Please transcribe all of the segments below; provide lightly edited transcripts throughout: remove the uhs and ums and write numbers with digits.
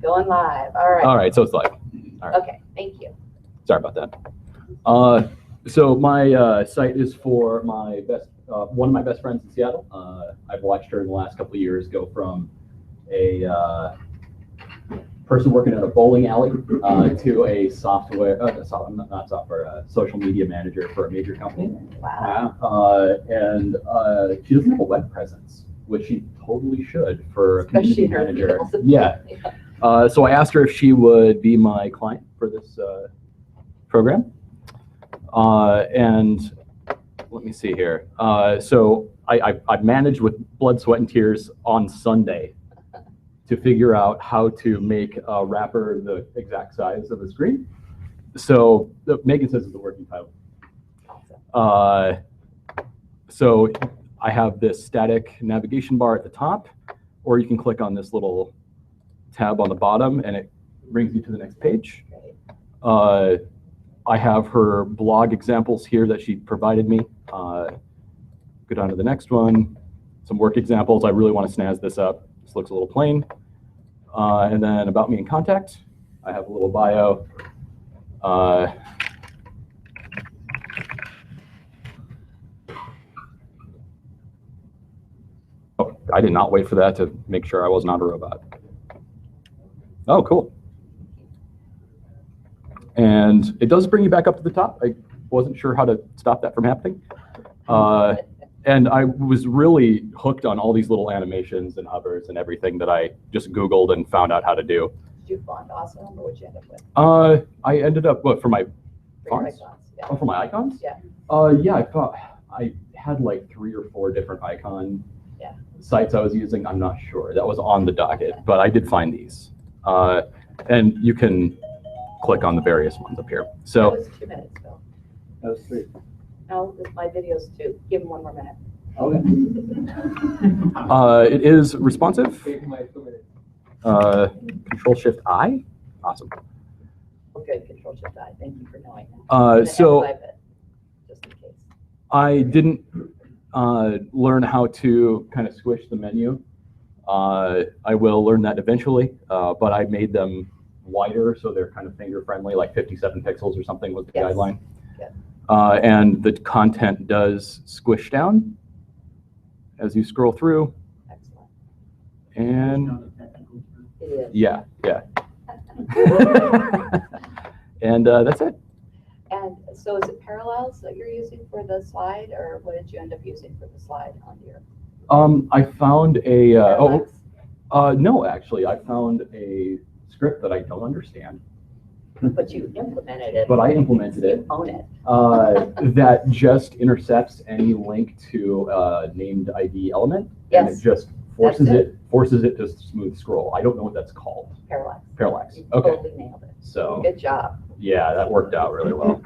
Going live. All right. All right, so it's live. All right. Okay, thank you. Sorry about that. So my site is for my one of my best friends in Seattle. I've watched her in the last couple of years go from a person working at a bowling alley to a social media manager for a major company. Wow. And she doesn't have a web presence, which she totally should for a community manager. Yeah. So I asked her if she would be my client for this program. And let me see here. So I managed with blood, sweat, and tears on Sunday to figure out how to make a wrapper the exact size of the screen. So Megan says it's the working title. So I have this static navigation bar at the top, or you can click on this little tab on the bottom and it brings you to the next page. I have her blog examples here that she provided me. Go down to the next one. Some work examples. I really want to snazz this up. This looks a little plain. And then about me and contact. I have a little bio. Oh, I did not wait for that to make sure I was not a robot. Oh, cool. And it does bring you back up to the top. I wasn't sure how to stop that from happening. And I was really hooked on all these little animations and hovers and everything that I just Googled and found out how to do. Did you font awesome, or what'd you end up with? I ended up, what, for my fonts? Yeah. Oh, for my icons? Yeah. Yeah, I thought I had like 3 or 4 different icon sites I was using. I'm not sure. That was on the docket, but I did find these. And you can click on the various ones up here. So that was 2 minutes, Bill. That was 3. No, my video's 2. Give him 1 more minute. Okay. It is responsive. Control Shift I. Awesome. Okay, Control Shift I. Thank you for knowing that. So just in case. I didn't learn how to kind of squish the menu. I will learn that eventually, but I made them wider so they're kind of finger friendly, like 57 pixels or something was the guideline. Yes. And the content does squish down as you scroll through. Excellent. And it is. Yeah. And that's it. And so is it parallels that you're using for the slide, or what did you end up using for the slide on your? I found a Parallax? no, actually, I found a script that I don't understand. But you implemented it. But I implemented it. You own it. That just intercepts any link to a named ID element, and it just forces it to smooth scroll. I don't know what that's called. Parallax. Parallax. You Okay. totally nailed it. So Good job. yeah, that worked out really well.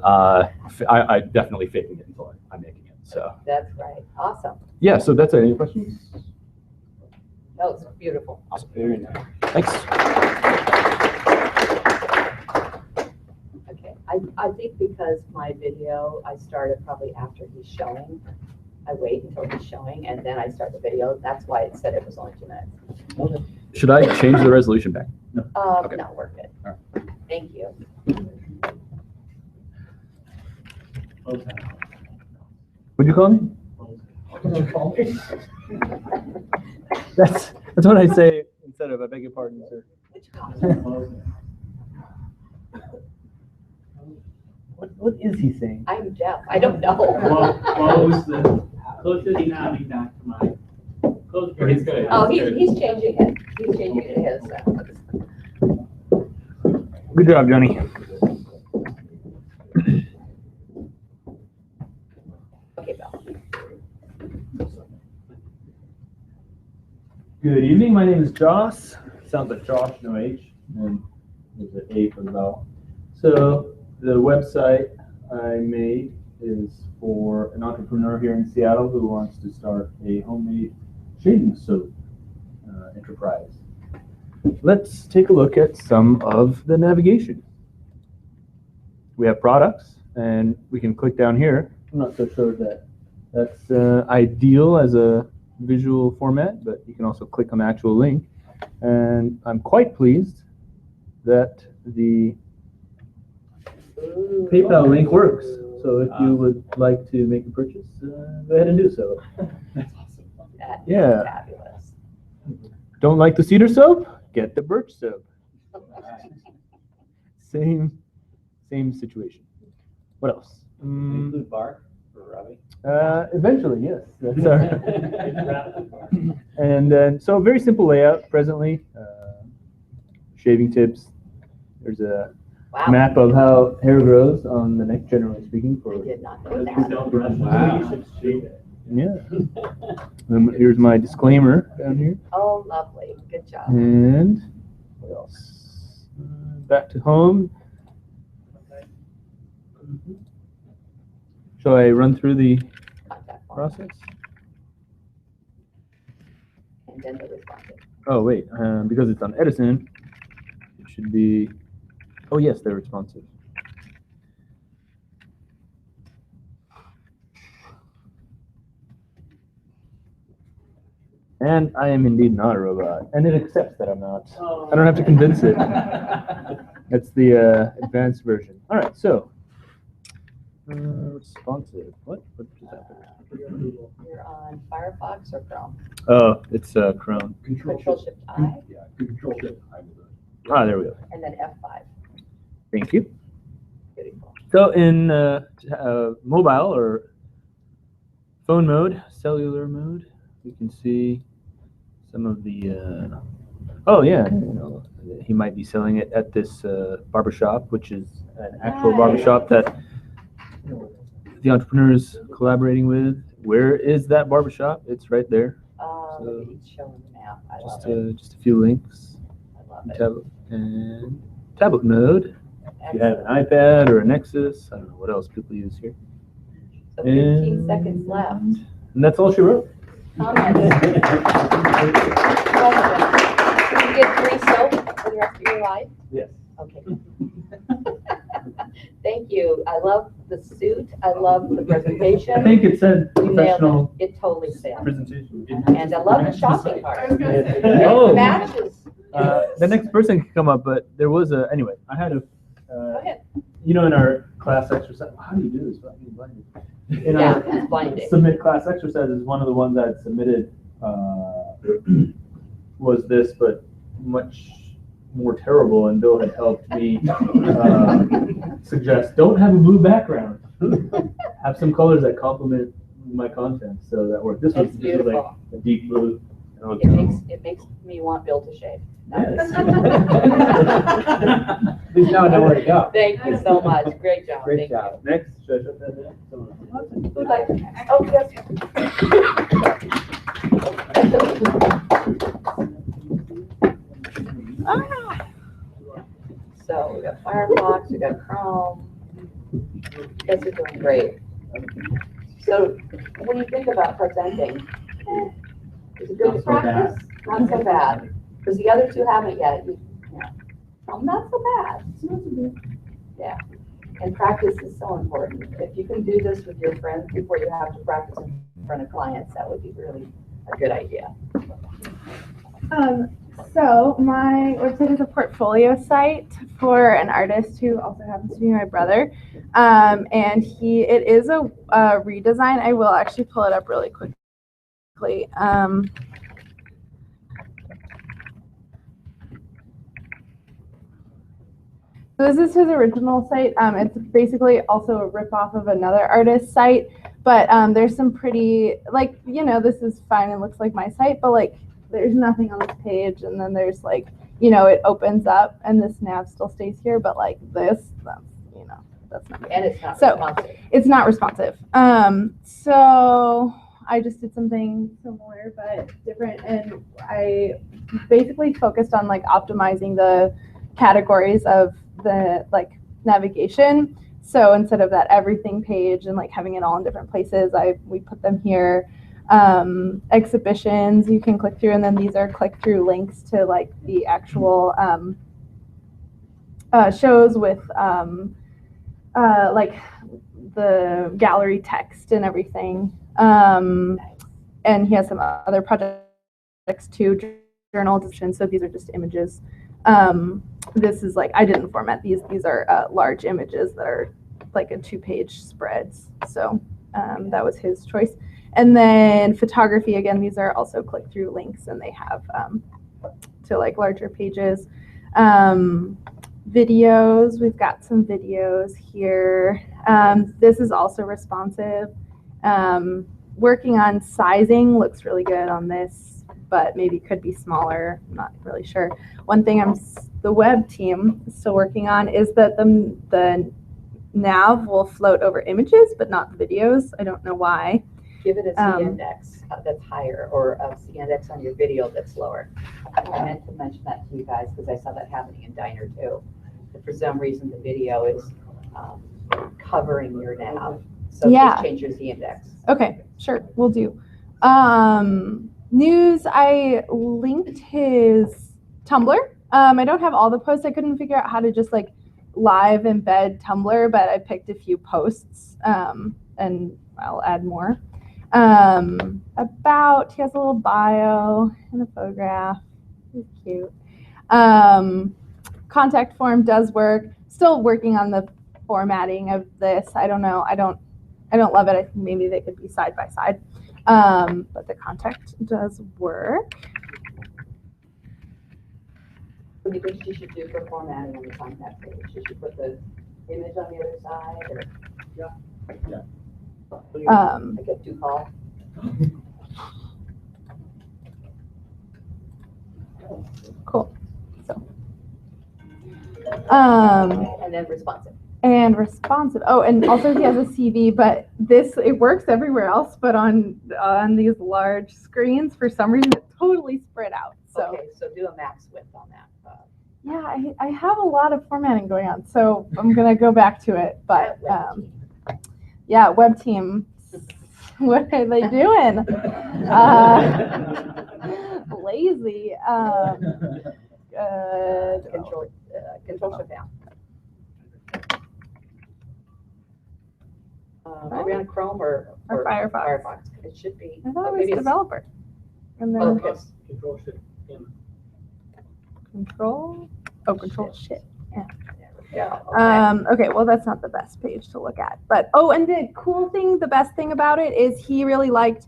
I definitely faking it until I'm making it. So That's right. Awesome. yeah, so that's it. Any questions? That was beautiful. Awesome. Very nice. Thanks. Okay. I think because my video, I started probably after he's showing. I wait until he's showing and then I start the video. That's why it said it was only 2 minutes. Okay. Should I change the resolution back? Okay. No, we're good. All right. Thank you. What'd you call me? What'd you call me? That's what I say instead of I beg your pardon, sir. Which call? What is he saying? I'm deaf. I don't know. Close the dynamic back to my. Close the He's good. Oh, he's changing it. He's changing it to his. Good job, Johnny. Okay, Bill. Good evening. My name is Joss. Sounds like Josh, no H, and there's an A for the vowel. So the website I made is for an entrepreneur here in Seattle who wants to start a homemade shaving soap enterprise. Let's take a look at some of the navigation. We have products, and we can click down here. I'm not so sure that that's ideal as a visual format, but you can also click on the actual link. And I'm quite pleased that the Ooh. PayPal link works. So if you would like to make a purchase, go ahead and do so. That's awesome. That is Yeah. fabulous. Don't like the cedar soap? Get the birch soap. Same situation. What else? Include bark for rubbing. Eventually, yes. That's our and then, so very simple layout presently. Shaving tips. There's a Wow. map of how hair grows on the neck, generally speaking. I For did not know that. Wow. yeah. Here's my disclaimer down here. Oh, lovely. Good job. And what else? Back to home. Shall I run through the Contact form. process? And then the responsive. Oh, wait. Because it's on Edison, it should be. Oh, yes, they're responsive. And I am indeed not a robot. And it accepts that I'm not. I don't have to convince it. That's the advanced version. All right, so. Responsive. What just happened? You're on Firefox or Chrome? Oh, it's Chrome. Control Shift I, Yeah, Control Shift I will do it. Ah, there we go. and then F5. Thank you. Beautiful. So in mobile or phone mode, cellular mode, you can see some of the. Oh yeah, you know, he might be selling it at this barbershop, which is an actual Nice. barbershop that the entrepreneur is collaborating with. Where is that barbershop? It's right there. Look at you showing the map. I love Just it. just a few links. I love it. Tablet mode. If you have an iPad or a Nexus, I don't know what else people use here. So 15 seconds left. And that's all she wrote. Comments? Can you get free soap for the rest of your life? Yes. Okay. Thank you. I love the suit. I love the presentation. I think it said You nailed professional it. It totally said. presentation. And I love the shopping cart. Oh. It matches. The next person can come up, but there was a, anyway, I had a, Go ahead. you know, in our class exercise, how do you do this without getting blinded? In Yeah, our it's blinding. submit class exercises, one of the ones I had submitted was this, but much more terrible, and Bill had helped me suggest, don't have a blue background. Have some colors that complement my content, so that worked. This was It's like beautiful. a deep blue. And I was It makes me want Bill to shave. Yes. At least now I know where to go. Thank you so much. Great job. Great Thank job. Next, should I shut that down? Someone else? you. Who'd like to next? Oh, yes. So we got Firefox, we got Chrome. You guys are doing great. So when you think about presenting, is it good to practice? Not so bad. Because the other two haven't yet. Not so bad. Yeah. And practice is so important. If you can do this with your friends before you have to practice in front of clients, that would be really a good idea. So my website is a portfolio site for an artist who also happens to be my brother. And it is a redesign. I will actually pull it up really quickly. So this is his original site. It's basically also a ripoff of another artist's site, but there's some pretty, like, you know, this is fine. It looks like my site, but like there's nothing on this page, and then there's like, you know, it opens up and this nav still stays here, but like this, that's, you know, that's not. And it's not So, responsive. It's not responsive. So I just did something similar but different, and I basically focused on like optimizing the categories of the like navigation. So instead of that everything page and like having it all in different places, we put them here. Exhibitions you can click through, and then these are click through links to like the actual shows with like the gallery text and everything. And he has some other projects too, journal description. So these are just images. This is like, I didn't format these. These are large images that are like a 2-page spreads. So that was his choice. And then photography, again, these are also click-through links, and they have to like larger pages. Videos, we've got some videos here. This is also responsive. Working on sizing looks really good on this, but maybe could be smaller. I'm not really sure. One thing the web team is still working on is that the nav will float over images, but not videos. I don't know why. Give it a C-index that's higher, or a C-index on your video that's lower. I meant to mention that to you guys because I saw that happening in Diner too. That for some reason, the video is covering your nav. So Yeah. just change your Z-index. Okay, sure, we'll do. News, I linked his Tumblr. I don't have all the posts. I couldn't figure out how to just like live embed Tumblr, but I picked a few posts, and I'll add more. He has a little bio and a photograph. He's cute. Contact form does work. Still working on the formatting of this. I don't know. I don't love it. I think maybe they could be side by side. But the contact does work. What do you think she should do for formatting on the contact page? She should put the image on the other side, or? Yeah. I get 2 calls. Cool. So. And then responsive. And responsive. Oh, and also he has a CV, but it works everywhere else, but on these large screens, for some reason, it's totally spread out. So Okay, so do a max width on that. yeah, I have a lot of formatting going on, so I'm gonna go back to it. But yeah, web team, what are they doing? Lazy. Good. Control shift down. Are we on Chrome or Firefox? Firefox? It should be. I thought it was maybe it's- developer. And then Okay. Control shift in. control shift. Yeah. Okay. Okay, well, that's not the best page to look at. But, and the best thing about it is he really liked,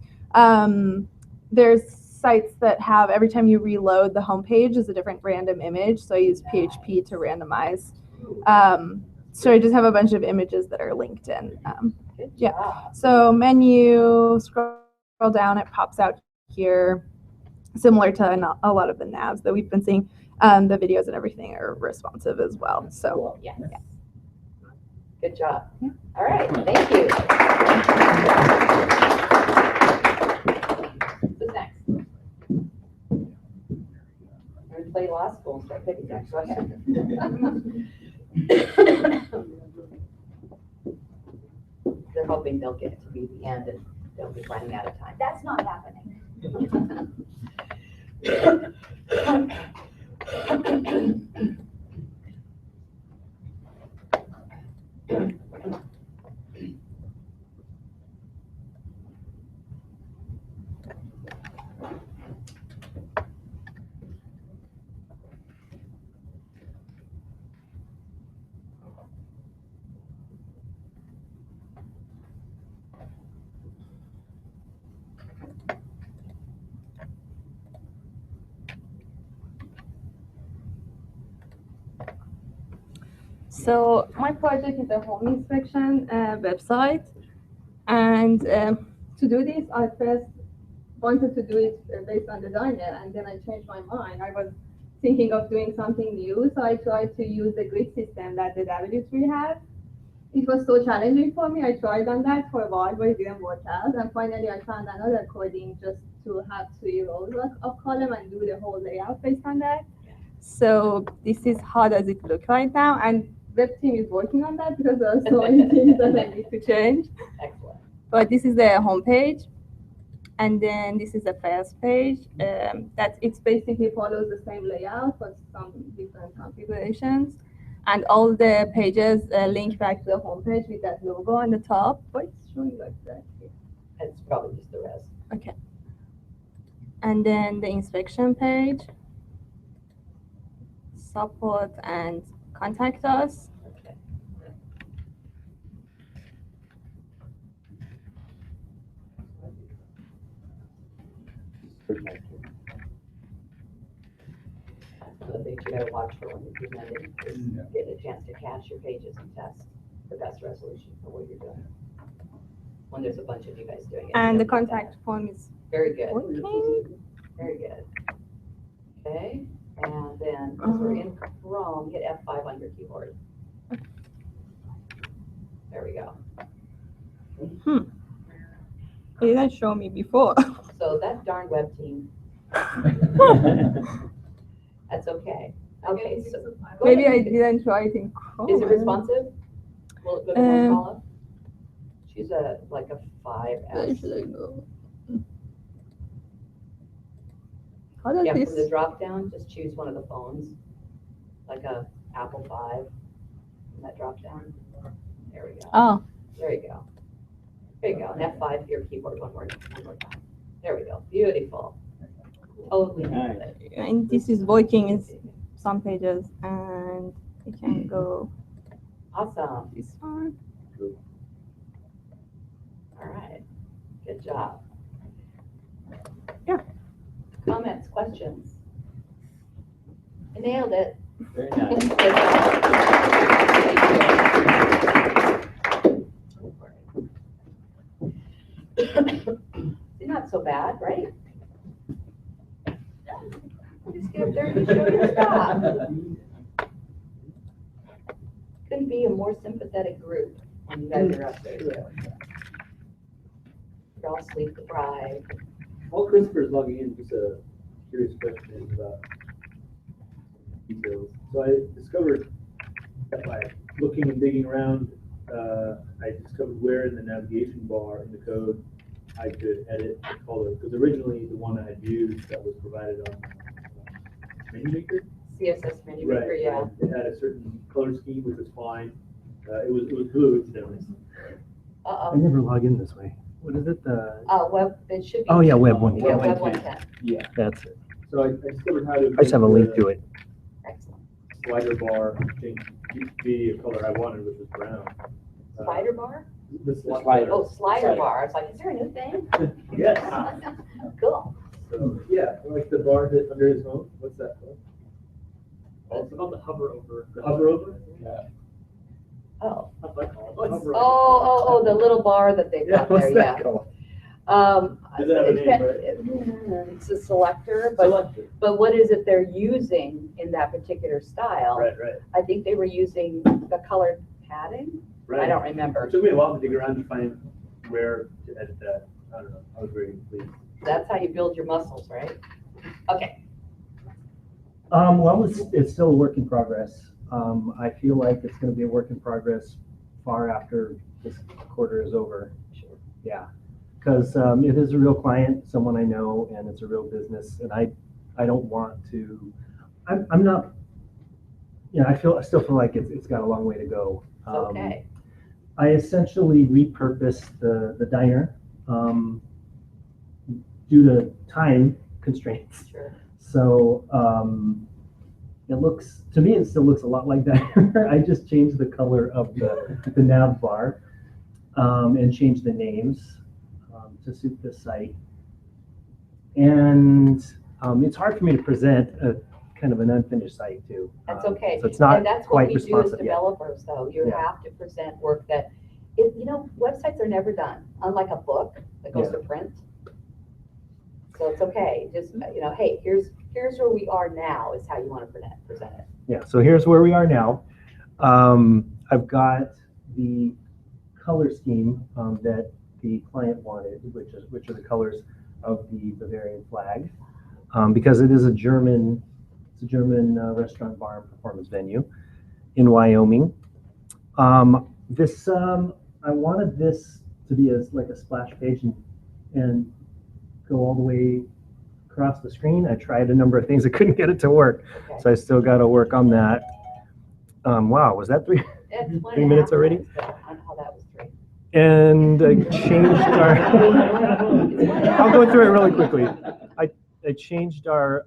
there's sites that have, every time you reload the homepage is a different random image. So I use PHP to randomize. So I just have a bunch of images that are linked in. Good yeah. job. So menu, scroll down, it pops out here. Similar to a lot of the navs that we've been seeing. The videos and everything are responsive as well. So Cool. Yes. Yeah. Good job. All right. Thank you. Who's next? I'm going to play law school and start picking next. Go ahead. They're hoping they'll get to be the end and they'll be running out of time. That's not happening. So my project is a home inspection website, and to do this, I first wanted to do it based on designer, and then I changed my mind. I was thinking of doing something new, so I tried to use the grid system that the W3 had. It was so challenging for me. I tried on that for a while, but it didn't work out, and finally I found another coding just to have 3 rows of column and do the whole layout based on that. So this is how does it look right now, and web team is working on that because there are so many things that I need to change. Excellent. But this is the home page, and then this is the first page. That it basically follows the same layout but some different configurations, and all the pages link back to the home page with that logo on the top. But it's showing like that here. It's probably just the rest. Okay. And then the inspection page, support and contact us. Okay. The things you gotta watch for when you're presenting is get a chance to cache your pages and test the best resolution for what you're doing. When there's a bunch of you guys doing it. And the you don't get that. contact form is Very good, working. very good. Okay, and then, because we're in Chrome, hit F5 on your keyboard. There we go. It didn't show me before. So that darn web team, that's okay. Okay, so. go Maybe ahead. I didn't try it in Chrome. Is it responsive? Will it go to Um, Paula? She's like a Where 5S. should I go? How does Yeah, from the this? drop down, just choose one of the phones, like a Apple 5, and that drop down. There we go. Oh, There you go. There you go. And F5 for your keyboard one more time. There we go. Beautiful. Totally nailed it. and this is working in some pages, and I can go Awesome. this one. All right. Good job. Yeah. Comments, questions? I nailed it. Very nice. Not so bad, right? Just get up there and show your stuff. Couldn't be a more sympathetic group when you guys are up there too. You're all sleep deprived. While Christopher's logging in, just a curious question about details. So I discovered that by looking and digging around, I discovered where in the navigation bar in the code I could edit the color. Because originally the one I had used that was provided on Menu Maker. CSS menu maker, yeah. It had a certain color scheme which was fine. It was blue incidentally. I Uh-oh. never log in this way. What is it? Web, it should be. Oh, yeah, Web110. Yeah, Web110. Yeah. That's it. So I discovered how to. I just have a link to it. Excellent. Slider bar change to be a color I wanted, which was brown. Spider bar? The slider. Oh, slider bar. I was like, is there a new thing? Yes. Cool. So, yeah, like the bar that under his home, what's that called? It's called the hover over. The hover over? Yeah. Oh. That's what I call it. Oh, Hover oh, the little bar that they've got there, yeah. called? Does it have a name, It's a selector, but what is it they're using in that particular style? Right. I think they were using the colored padding. Right. I don't remember. It took me a while to dig around to find where to edit that. I don't know. I was very pleased. That's how you build your muscles, right? Okay. Well, it's still a work in progress. I feel like it's going to be a work in progress far after this quarter is over. Sure. Yeah, because it is a real client, someone I know, and it's a real business, and I don't want to. I'm not. Yeah, I still feel like it's got a long way to go. It's okay. I essentially repurposed the diner due to time constraints. Sure. So it looks, to me, it still looks a lot like that. I just changed the color of the nav bar and changed the names to suit the site. And it's hard for me to present a kind of an unfinished site too. That's okay. So it's not And that's what quite we do as responsive yet. developers, though. You Yeah. have to present work that, websites are never done, unlike a book that goes to print. So it's okay. Just, hey, here's where we are now is how you want to present it. Yeah, so here's where we are now. I've got the color scheme that the client wanted, which are the colors of the Bavarian flag, because it is a German restaurant, bar, and performance venue in Wyoming. I wanted this to be like a splash page and go all the way across the screen. I tried a number of things. I couldn't get it to work. Okay. So I still got to work on that. Wow, was that 3 minutes already? I don't know how that was 3. And I changed our, I'll go through it really quickly. I changed our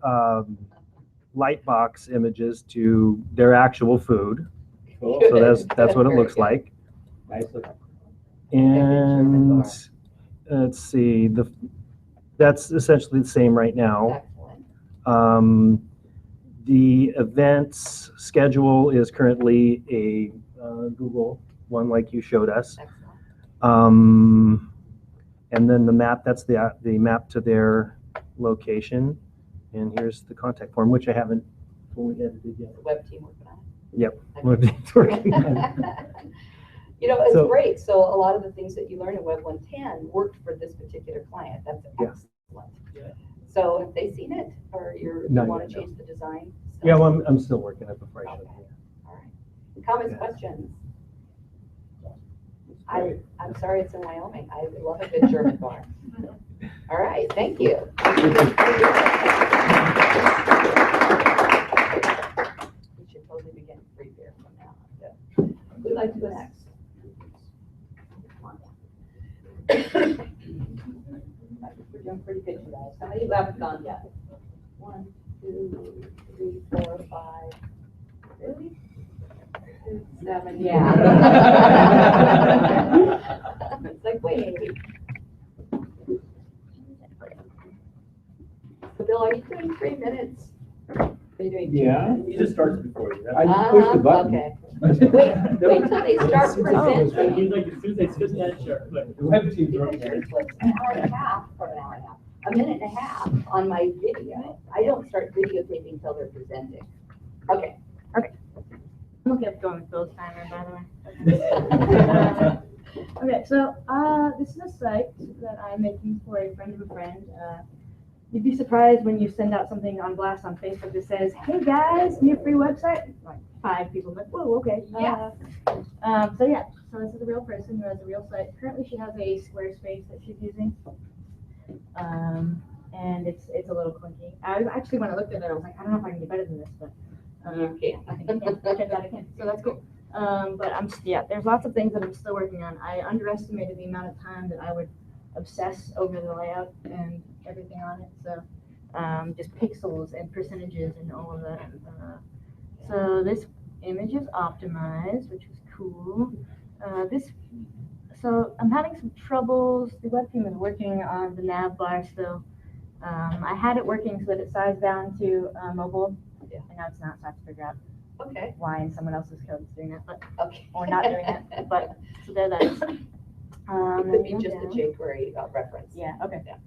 light box images to their actual food. Cool. So that's what it looks like. Nice looking. And let's see, that's essentially the same right now. Excellent. The events schedule is currently a Google one like you showed us. Excellent. And then the map, that's the map to their location. And here's the contact form, which I haven't fully edited yet. The web team working on it. Yep. Okay. It's working on it. You know, it's So- great. So a lot of the things that you learn in WEB110 worked for this particular client. That's Yeah. excellent. Yeah. So have they seen it, or you Not want yet, to no. change the design? Yeah, well, I'm still working it before I show Okay. you. All right. Comments, Yeah. questions? I'm sorry it's in Wyoming. I love a good German bar. All right, thank you. We should totally be getting free beer from now on. Who'd like to go next? We're doing pretty good, you guys. How many of you haven't gone yet? 1, 2, 3, 4, 5. Really? 6, 7, yeah. It's like, wait. So Bill, are you doing 3 minutes? Are you doing 2 minutes? He just starts before you. I just pushed the button. Okay. Wait till they start presenting. He's like, as soon as they switch that shirt, but The web team's Because working. yours was an hour and a half, or an hour and a half, a minute and a half on my video. I don't start videotaping until they're presenting. Okay. I'm okay with going with Bill's timer, by the way. Okay, so this is a site that I'm making for a friend of a friend. You'd be surprised when you send out something on blast on Facebook that says, "Hey guys, need a free website?" Like 5 people, like, "Whoa, okay." Yeah. So this is a real person who has a real site. Currently, she has a Squarespace that she's using, and it's a little clunky. Actually, when I looked at it, I was like, I don't know if I can do better than this, but You can. I think I can. Turns out I can. So that's cool. But there's lots of things that I'm still working on. I underestimated the amount of time that I would obsess over the layout and everything on it. So just pixels and percentages and all of that. So this image is optimized, which is cool. So I'm having some troubles. The web team is working on the nav bar still. I had it working so that it sized down to mobile, Yeah. and now it's not. So I have to figure out Okay, why in someone else's code is doing that, but okay. or not doing it. But so there that is. It could be then just go a down. jQuery reference. Yeah. Okay. Yeah.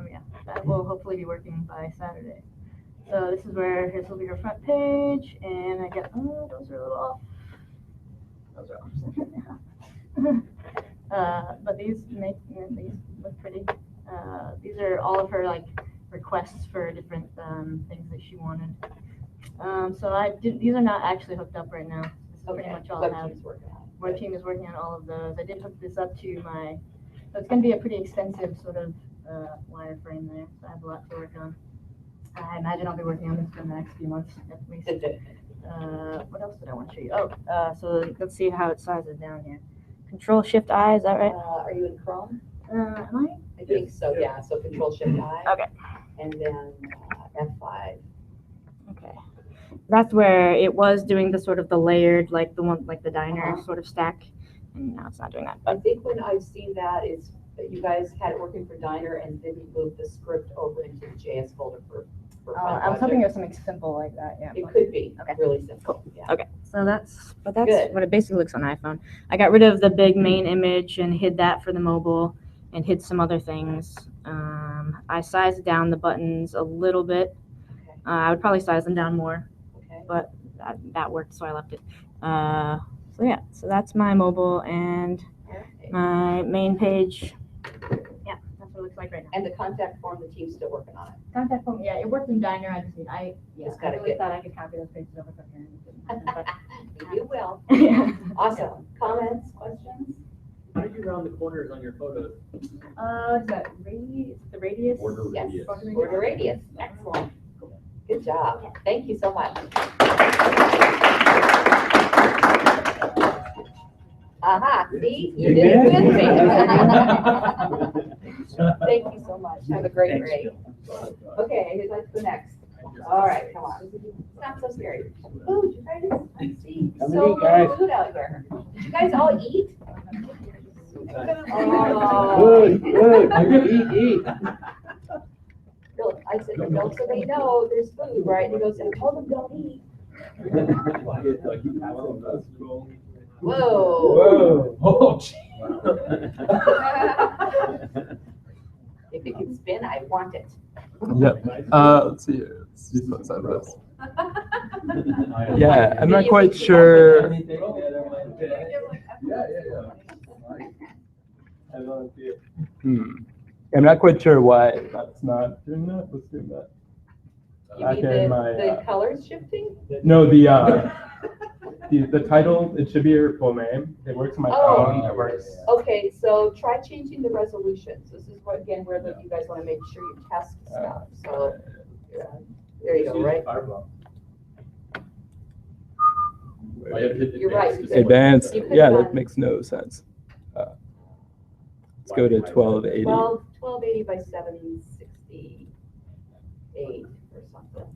Yeah. That will hopefully be working by Saturday. So this is where this will be her front page, and I get those are a little off. Those are off. But these look pretty. These are all of her like requests for different things that she wanted. So these are not actually hooked up right now. This is pretty Okay, much all web I have. team's working on it. Web team is working on all of those. I did hook this up to my, so it's going to be a pretty extensive sort of wireframe there. So I have a lot to work on. I imagine I'll be working on this for the next few months at least. What else did I want to show you? So let's see how it sizes down here. Control Shift I, is that right? Are you in Chrome? Am I think so, yeah. So Control Shift I. Okay. And then F5. I? Okay. That's where it was doing the sort of the layered, like the one, like the diner sort of stack. And now it's not doing that. I But think when I've seen that is that you guys had it working for Diner and then you moved the script over into the JS folder for Fun I was hoping it Project. was something simple like that, yeah. It could be Okay. really simple, yeah. Okay, so that's Good. what it basically looks on iPhone. I got rid of the big main image and hid that for the mobile and hid some other things. I sized down the buttons a little bit. Okay. I would probably size them down more, Okay. but that worked, so I left it. So yeah, so that's my mobile and Okay. my main page. Yeah, that's what it looks like right now. And the contact form, the team's still working on it. Contact form, yeah, it worked in Diner. I just Just I gotta really get- thought I could copy those pages over from here. You will. Yeah. Awesome. Comments, questions? how do you round the corners on your photos? Is that radius? The radius? Border Yes. radius. Border radius. Excellent. Good job. Thank you so much. Aha, see, you did it with me. Thank you so much. Have a great Thanks, break. Bill. Okay, who'd like to go next? All right, come on. It's not so scary. Food, you guys, I see Come so and eat, guys. much food out here. Did you guys all eat? Good, good. Eat. Bill, I said, Bill, so they know there's food, right? He goes, I told them don't eat. Whoa. Whoa. Oh, If it can spin, I want it. Yep. Let's see here. Let's see what's on this. Yeah, I'm not quite sure. I'm not quite sure why that's not doing that. Let's do that. You mean the colors shifting? No, the title, it should be your full name. It works on my phone. It works. Okay, so try changing the resolutions. This is what, again, where you guys want to make sure you test stuff. So, there you go, right? You're right. you said- Advanced. you put Yeah, it that on makes no sense. Let's go to 1280. 1280 by 768 or something. That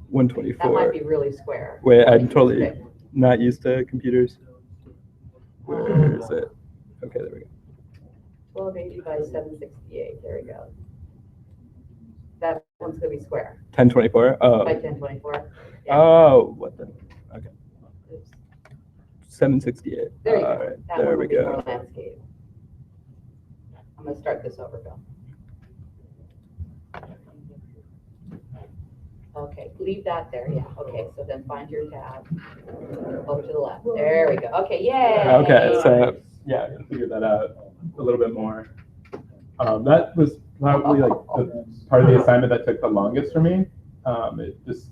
124. might be really square. Wait, I'm totally Okay. not used to computers. Where is it? Okay, there we go. 1280 by 768, there we go. That one's gonna be square, 1024. Oh. by 1024. Yeah. Oh, what the? Okay. Oops. 768. There you All go. right, That there one we will be more go. landscape. I'm gonna start this over, Bill. Okay, leave that there, yeah, okay, so then find your tab, over to the left, there we go, okay, yay! Okay, so Yeah, I can figure that out a little bit more. That was probably like the part of the assignment that took the longest for me. It just,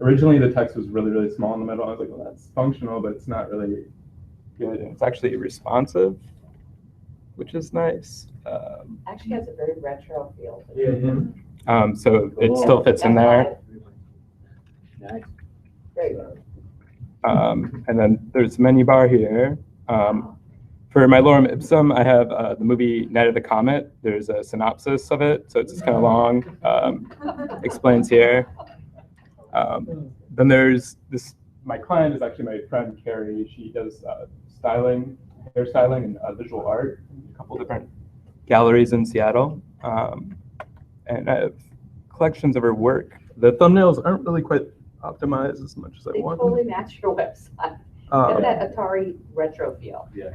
originally the text was really, really small in the middle. I was like, well, that's functional, but it's not really good. it's actually responsive, which is nice. Actually has a very retro feel. So it still fits in there. Nice. Great. And then there's a menu bar here. For my lorem ipsum, I have the movie Night of the Comet. There's a synopsis of it, so it's just kind of long. Explains here. Then there's this. My client is actually my friend Carrie. She does styling, hairstyling, and visual art in a couple different galleries in Seattle. And I have collections of her work. The thumbnails aren't really quite optimized as much as I They want. totally match your website. Got that Atari retro feel. Yeah.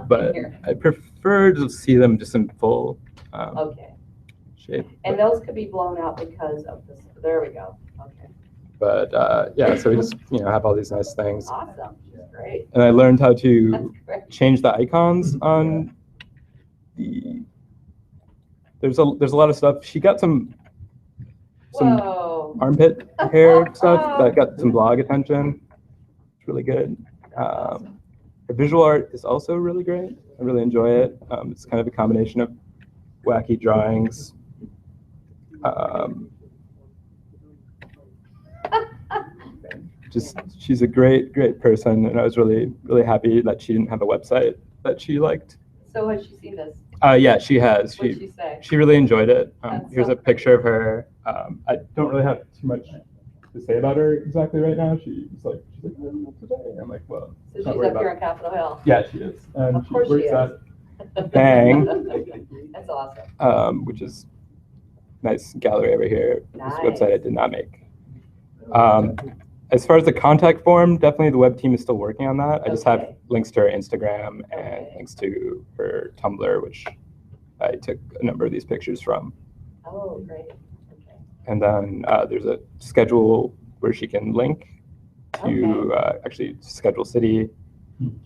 But Here. I prefer to see them just in full Okay, shape. and those could be blown out because of this, there we go, okay, But yeah, so we just have all these nice things. awesome, great. And I learned how That's to great. change the icons on the. There's a lot of stuff. She got some Whoa, armpit hair stuff that got some blog attention. It's really good. Her visual art is also really great. I really enjoy it. It's kind of a combination of wacky drawings. She's a great person, and I was really happy that she didn't have a website that she liked. so has she seen this? Yeah, she has. What'd she say? She really enjoyed it. That's Here's so a picture of her. I don't really have too much to say about her exactly right now. She's like, oh, not today. I'm like, well, So she's not up worried here about on Capitol Hill. Yeah, she is. And Of she course she works is. at Bang. That's awesome. Which is nice gallery over here. Nice. This website I did not make. As far as the contact form, definitely the web team is still working on that. I just have Okay. links to her Instagram and Okay. links to her Tumblr, which I took a number of these pictures from. Oh, great, okay. And then there's a schedule where she can link to actually schedule city.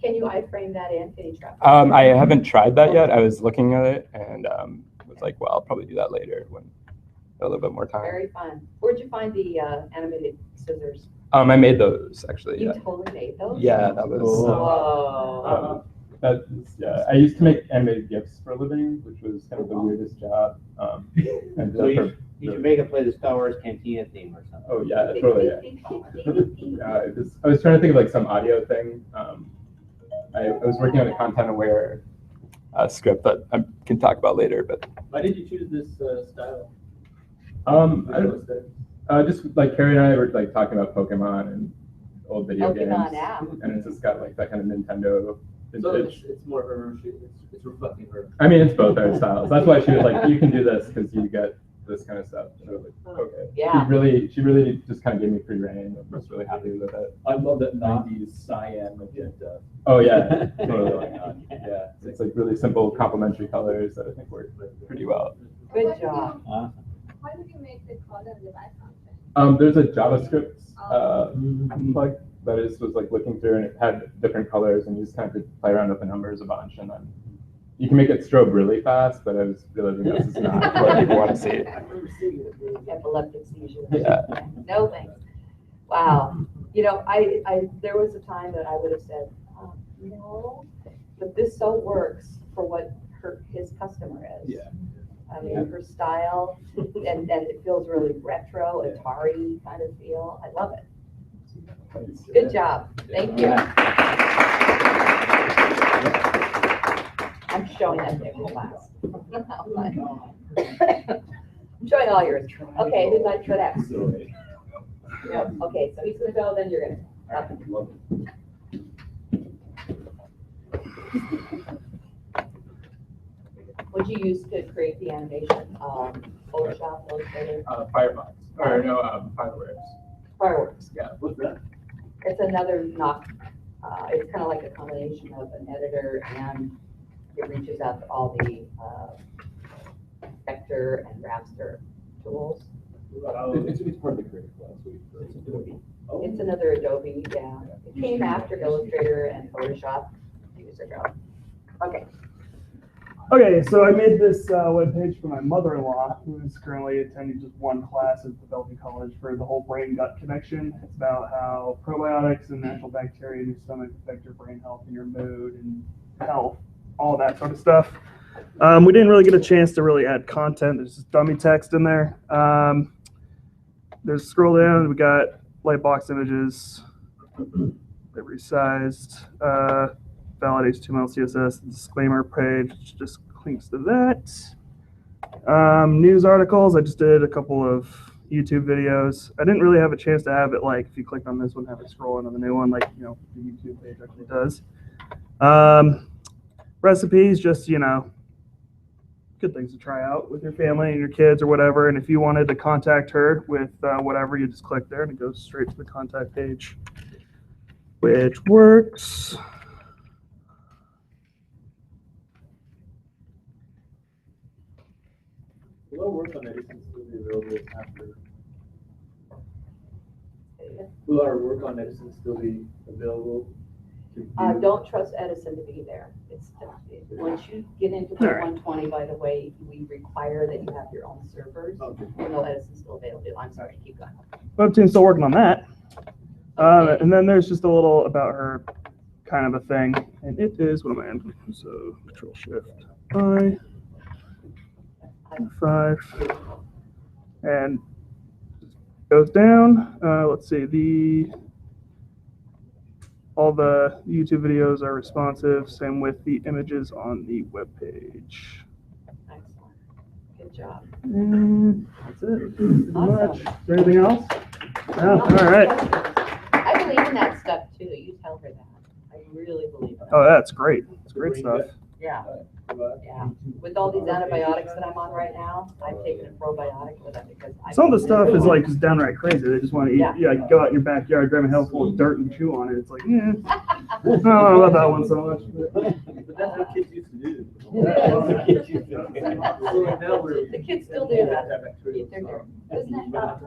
Can you iframe that in? Can you track? I haven't tried that yet. I was looking at it and was like, well, I'll probably do that later when I have a little bit more time. Very fun. Where'd you find the animated scissors? I made those actually. You Yeah, totally made those? yeah, that was. Whoa. yeah. I used to make animated GIFs for a living, which was kind of the weirdest job. And So you should make it play the Star Wars Cantina theme or something. oh yeah, totally. Yeah. I was trying to think of like some audio thing. I was working on a content-aware Script that I can talk about later, but Why did you choose this style? Just like Carrie and I were like talking about Pokemon and old video Pokemon, games, yeah. and it's just got like that kind of Nintendo So vintage. it's more her, it's reflecting her. I mean, it's both our styles. That's why she was like, "You can do this because you get this kind of stuff." And I was like, "Okay." Yeah. She really just kind of gave me free reign. I was really happy with it. I love that 90s cyan magenta. Oh yeah, totally. going on. Yeah, it's like really simple complementary colors that I think work pretty well. Good job. Why did you make the color in the background? There's a JavaScript plug that was like looking through, and it had different colors, and you just kind of could play around with the numbers a bunch, and then you can make it strobe really fast. But I was realizing this is not what people want to see. Epileptic seizures. Yeah. No thanks. Wow. You know, I there was a time that I would have said, oh, no, but this so works for what his customer is. Yeah. I mean, her style, and it feels really retro, Atari kind of feel. I love it. Good job. Thank you. I'm showing that to class. I'm showing all yours. Okay, who'd like to go next? No. Okay, so he's gonna go, then you're gonna. What'd you use to create the animation? Photoshop, Illustrator? Firefox, or no, Fireworks. Fireworks. Yeah. What's that? It's another knock. It's kind of like a combination of an editor, and it reaches out to all the vector and raster tools. It's part of the Creative Cloud suite. It's another Adobe, yeah. It came after Illustrator and Photoshop years ago. Okay. Okay, so I made this webpage for my mother-in-law, who is currently attending just one class at the Bellevue College for the whole brain-gut connection. It's about how probiotics and natural bacteria in your stomach affect your brain health and your mood and health, all that sort of stuff. We didn't really get a chance to really add content. There's just dummy text in there. There's scroll down. We got lightbox images. They're resized. Validates HTML, CSS, the disclaimer page, which just links to that. News articles, I just did a couple of YouTube videos. I didn't really have a chance to have it like, if you click on this one, have it scroll into the new one, like, you know, the YouTube page actually does. Recipes, just, you know, good things to try out with your family and your kids or whatever. And if you wanted to contact her with whatever, you just click there and it goes straight to the contact page, which works. Will our work on Edison still be available after? Will our work on Edison still be available? Don't trust Edison to be there. It's once you get into the 120, by the way, we require that you have your own servers. You know, Edison's still available. I'm sorry, keep going. WEB110's still working on that. And then there's just a little about her kind of a thing. And it is, what am I in? So Control Shift I. 5 and goes down. Let's see, all the YouTube videos are responsive. Same with the images on the web page. Excellent. Good job. And that's it. Pretty Awesome. much. Is there anything else? No. All right. I believe in that stuff too. You tell her that. I really believe in that. Oh, that's great. It's great stuff. Yeah. Yeah. With all these antibiotics that I'm on right now, I'm taking a probiotic with it because Some of the stuff is like just downright crazy. They just want to eat. Yeah. Yeah, go out in your backyard, grab a handful of dirt and chew on it. It's like, yeah. I don't know about that one so much. But that's what kids used to do. Yeah. The kids used to do. The kids still do that. Eat their dirt. Isn't that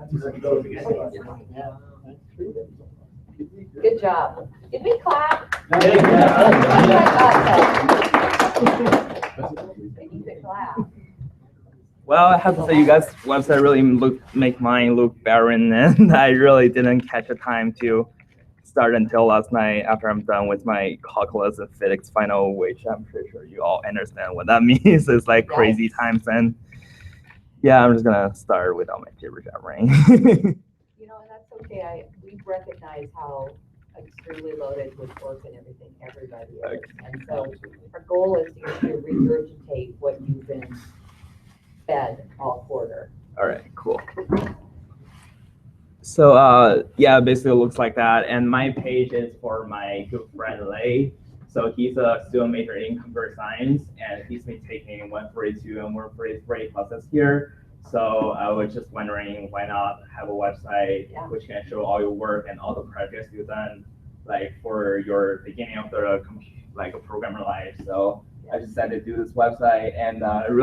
good job. Did we clap? Well, I have to say, you guys' website really make mine look barren, and I really didn't catch the time to start until last night after I'm done with my calculus and physics final, which I'm pretty sure you all understand what that means. It's like crazy times, and yeah, I'm just gonna start without my paper jabbering. You know, and that's okay. We recognize how extremely loaded with work and everything everybody is. And so our goal is to get you to regurgitate what you've been fed all quarter. All right, cool. So yeah, basically it looks like that. And my page is for my good friend Lei. So he's a student major in computer science, and he's been taking 142 and 143 classes here. So I was just wondering, why not have a website which can show all your work and all the projects you've done, like for your beginning of the like a programmer life. So I decided to do this website, and it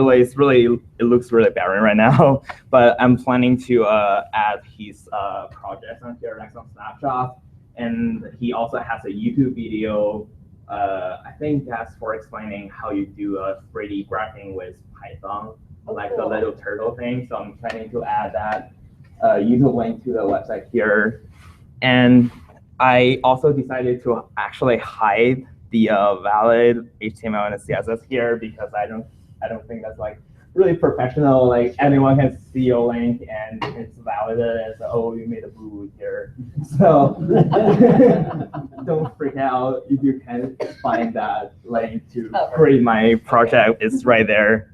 looks really barren right now. But I'm planning to add his projects on here, like some snapshots, and he also has a YouTube video. I think that's for explaining how you do 3D graphing with Python, like the little turtle thing. So I'm planning to add that YouTube link to the website here, and I also decided to actually hide the valid HTML and CSS here because I don't think that's like really professional. Like anyone can see your link and it's validated as oh you made a boo here. So don't freak out if you can't find that link to create my project. It's right there.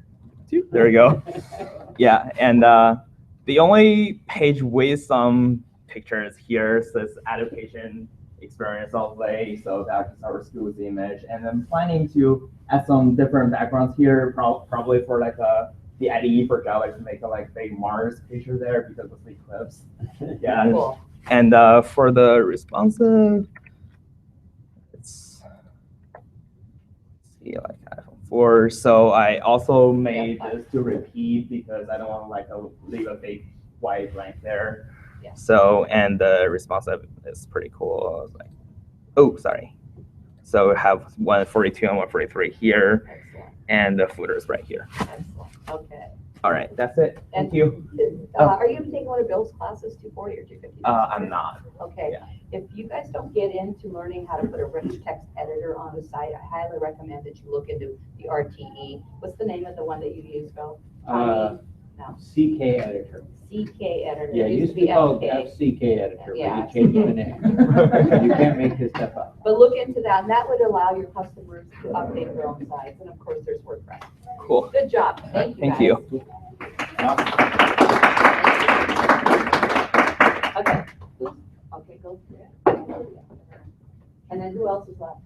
There we go. Yeah, and the only page with some pictures here says education experience of Lei, so that's our school's image. And I'm planning to add some different backgrounds here, probably for like the IDE for Java to make a like big Mars picture there because of the eclipse. Yeah. Cool. And for the responsive, let's see, like iPhone 4. So I also made this to repeat because I don't want to like leave a big white blank there. Yeah. So, and the responsive is pretty cool. I was like, oh, sorry. So we have 142 and 143 here. Excellent. And the footer is right here. Excellent. Okay. All right, that's it. Thank you. Are you taking one of Bill's classes, 240 or 250? I'm not. Okay. Yeah. If you guys don't get into learning how to put a rich text editor on the site, I highly recommend that you look into the RTE. What's the name of the one that you use, Bill? No. CK editor. CK editor. Yeah, it used to be called FCK editor, yeah. But you changed the name. You can't make this stuff up. But look into that, and that would allow your customers to update their own sites. And of course, there's WordPress. Cool. Good job. Thank you. Thank guys. you. Okay. Okay, go through it. And then who else is left?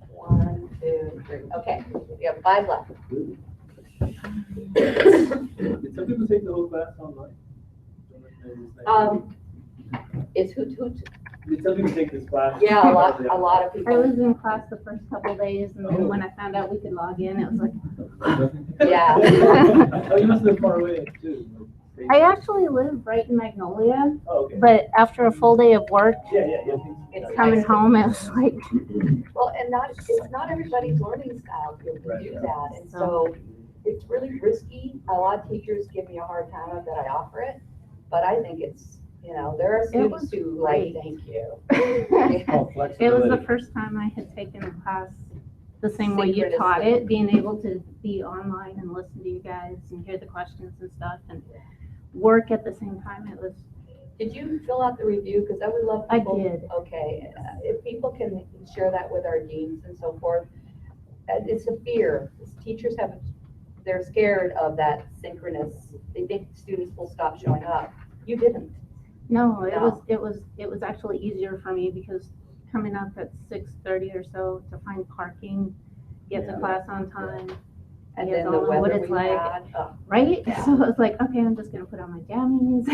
1, 2, 3. Okay, we have 5 left. Did some people take the whole class online? It's hoot hoot. Did some people take this class? Yeah, a lot of people. I was in class the first couple of days, and then when I found out we could log in, it was like, yeah. Oh, you must live far away too. I actually live right in Magnolia, oh, okay. But after a full day of work, It's coming home, it was like. Well, and it's not everybody's learning style to do that, and so it's really risky. A lot of teachers give me a hard time that I offer it, but I think it's, you know, there are students who like, thank you. It was the first time I had taken a class the same way you taught it, being able to be online and listen to you guys and hear the questions and stuff and work at the same time. It was. Did you fill out the review? Because I would love people. I did. Okay, if people can share that with our deans and so forth, it's a fear. Teachers they're scared of that synchronous. They think students will stop showing up. You didn't. No, it was actually easier for me because coming up at 6:30 or so to find parking, get to class on time. And then the weather what it's like, right? Yeah. So I was like, okay, I'm just gonna put on my jammies.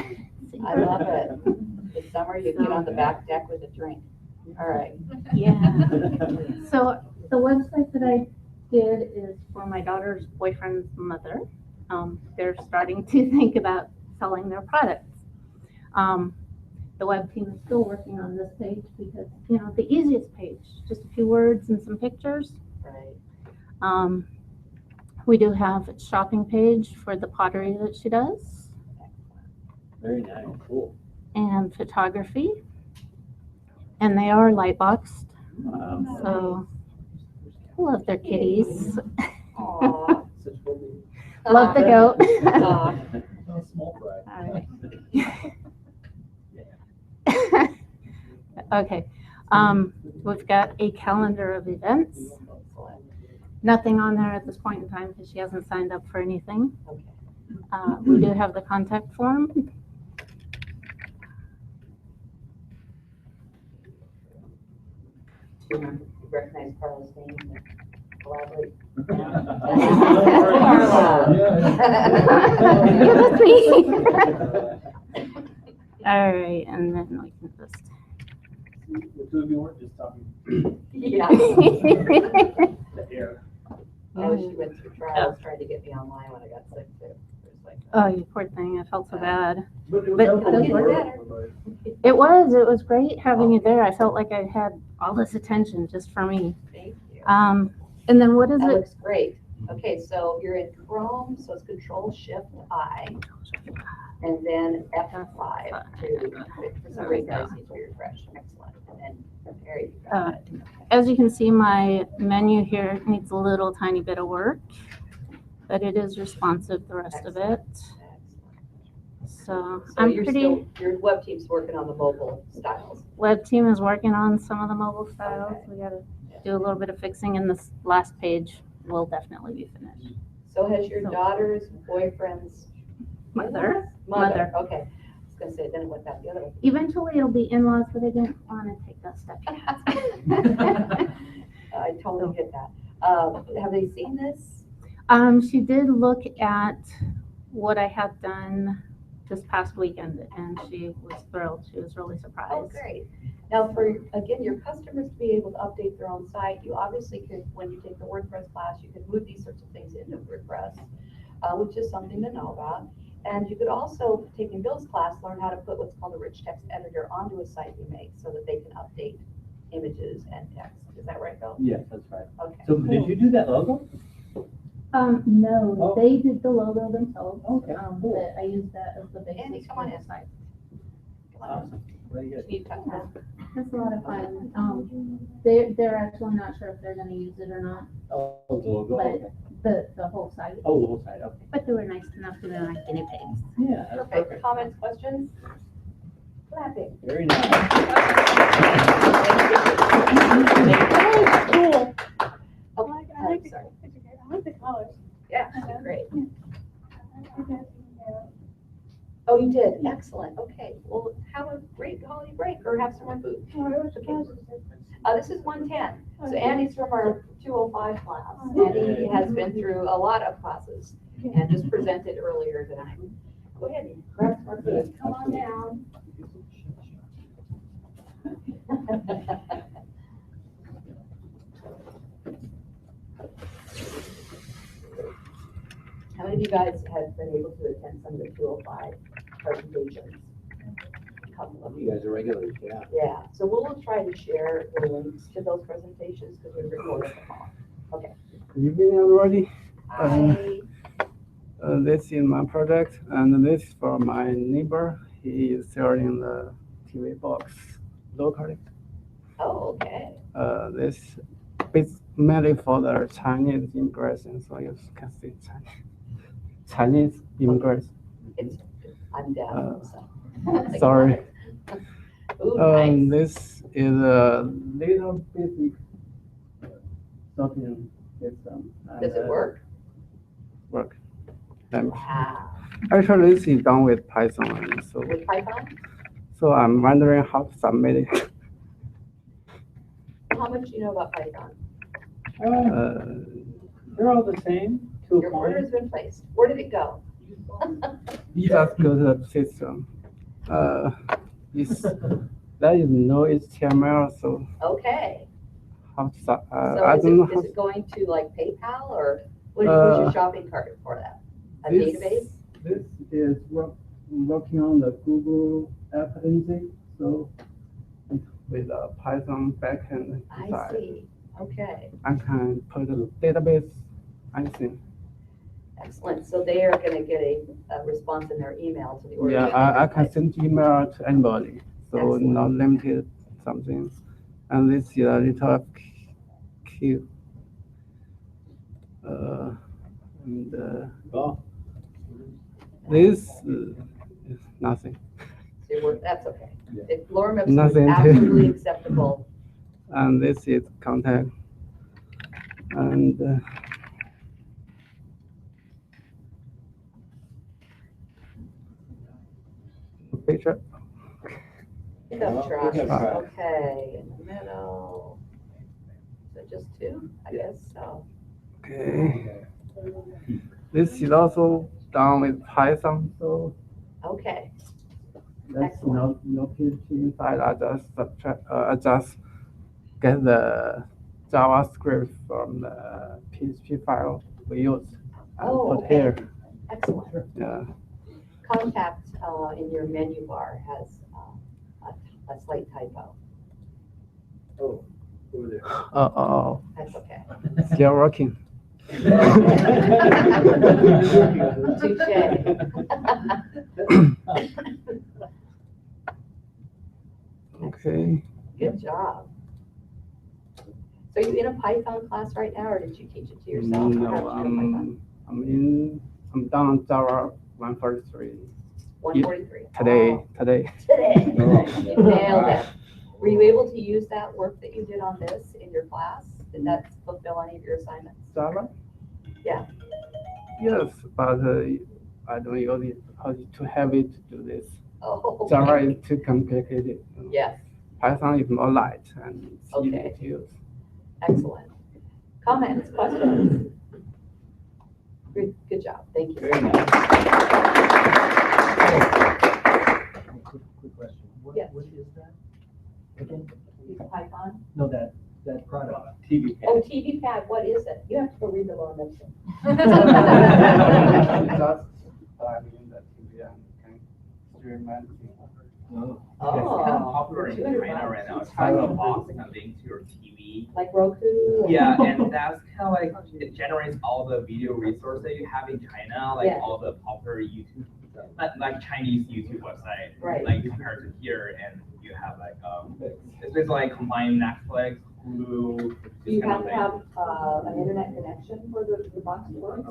I love it. This summer you get on the back deck with a drink. All right. Yeah. So the website that I did is for my daughter's boyfriend's mother. They're starting to think about selling their products. The web team is still working on this page because, you know, the easiest page, just a few words and some pictures. Right. We do have a shopping page for the pottery that she does. Very nice. Cool. And photography. And they are light boxed. Wow. So I love their kitties. Aww. Love the goat. Small fry. All right. Okay. We've got a calendar of events. Nothing on there at this point in time because she hasn't signed up for anything. Okay. We do have the contact form. Do you recognize Carla's name and collaborate? Give us me. All right, and then we can just. The two of you weren't just talking. Yeah. Yeah. Oh, she went through trials trying to get me online when I got sick too. It was like, Oh, you poor thing. I felt so bad. But it was But- helpful It'll to get work better. with somebody. It was great having you there. I felt like I had all this attention just for me. Thank you. And then what is That it? looks great. Okay, so you're in Chrome, so it's Control-Shift-I, and then F5 to, for some reason, I need to refresh. Excellent. And then there you go. As you can see, my menu here needs a little tiny bit of work, but it is responsive, the rest of it. Excellent. So So I'm you're pretty, still, your web team's working on the mobile styles. web team is working on some of the mobile styles. Okay. We gotta do a little bit of fixing, and this last page will definitely be finished. So has your So- daughter's boyfriend's Mother. Mother, okay. I was gonna say, then it went that the other way. Eventually it'll be in-laws, but I didn't want to take that step yet. I totally get that. Have they seen this? She did look at what I had done this past weekend, and she was thrilled. She was really Oh, surprised. great. Now, for, again, your customers to be able to update their own site, you obviously could, when you take the WordPress class, you could move these sorts of things into WordPress, which is something to know about. And you could also, taking Bill's class, learn how to put what's called a rich text editor onto a site you make so that they can update images and text. Is that right, Bill? Yes, that's right. Okay. So did you do that logo? No, Oh. they did the logo themselves. Okay, cool. But I used that as the Andy, basis come for on the in. site. Awesome. Very good. You touch that. That's a lot of fun. They're actually not sure if they're gonna use it or not, Oh, the logo, But- okay. the whole site. Oh, the whole side, okay. But they were nice enough to be my guinea pigs. Yeah, that's Okay, perfect. comments, questions? Clapping. Very nice. Cool. Oh, I like sorry. I like the colors. Yeah, great. Oh, you did? Excellent. Okay, well, have a great holiday break or have some more food. This is 110. So Andy's from our 205 class. Andy has been through a lot of classes and just presented earlier tonight. Go ahead and grab some more food. Come on down. How many of you guys have been able to attend some of the 205 presentations? A couple of You guys are regulars, yeah. Yeah, so we'll try to share the links to those presentations because we recorded them all. Okay. Good evening, everybody. Hi. This is my project, and this is for my neighbor. He is selling the TV box locally. Oh, okay. This is mainly for the Chinese immigrants, so you can see Chinese immigrants. It's, I'm down. So. Sorry. Ooh, nice. This is a little basic shopping system. Does it work? Work. Wow. Actually, this is done with Python, so With Python? I'm wondering how to submit it. How much do you know about Python? They're all the same. Your order has been placed. Where did it go? Just go to the system. There is no HTML, so Okay. how to So I is don't know it, how. is it going to like PayPal or what is your shopping cart for that? A database? This is working on the Google App Engine, so with a Python backend I inside, see. Okay. I can put a database, anything. Excellent. So they are going to get a response in their email to the order. Yeah, I can send email to anybody, so Excellent. not limited something. And this is a little cute. And Oh, this is nothing. So that's okay. Yeah. If lorem ipsum is Nothing to- absolutely acceptable. And this is contact. And picture. Pickup trucks, pickup truck. okay, in the middle. So just two, I guess, so. Okay. This is also done with Python, so Okay, that's excellent. no PHP inside. I just get the JavaScript from the PHP file we use and Oh, put okay. here. Excellent. Yeah. Contact in your menu bar has a slight typo. Oh, over there. Oh, That's okay. still working. Okay. Good job. So are you in a Python class right now, or did you teach it to yourself? or how No, did you do Python? I'm done Java 143. 143. Today. Oh, Today. today. Oh. You nailed it. Were you able to use that work that you did on this in your class? Did that fulfill any of your assignments? Java? Yeah. Yes, but I don't use it because it's too heavy to do this. Oh, okay. Java is too complicated. Yes. Python is more light and it's easy Okay. to use. Excellent. Comments, questions? Good job. Thank you. Very nice. Quick question. Yes. What is that? Again? Use Python? No, that product. TV pad. Oh, TV pad, what is it? You have to go read the law next time. Just plug in the TV and can stream anything. Oh. It's kind of popular in China right now. It's kind of a box that can link to your TV. Like Roku? Yeah, and that's kind of like, it generates all the video resources that you have in China, like Yeah. all the popular YouTube, like Chinese YouTube website. Right. Like compared to here, and you have like, it's basically like combining Netflix, Hulu. Do this you kind have of to thing. have an internet connection for the box to work?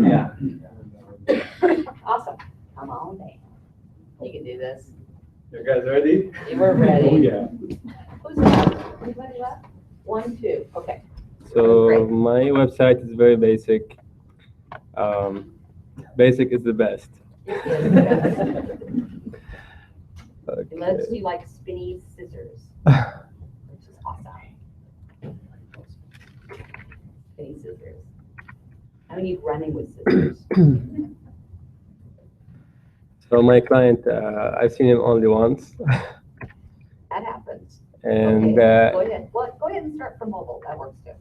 Yeah. Awesome. Come on, Dan. You can do this. You guys ready? You were ready. Oh, yeah. Who's left? Anybody left? 1, 2, okay. So Great. my website is very basic. Basic is the best. It is the best. Okay. It lets you like spinny scissors, which is awesome. Spinny scissors. I mean, running with scissors. So my client, I've seen him only once, That happens. and Okay, go ahead. Well, go ahead and start from mobile. That works too.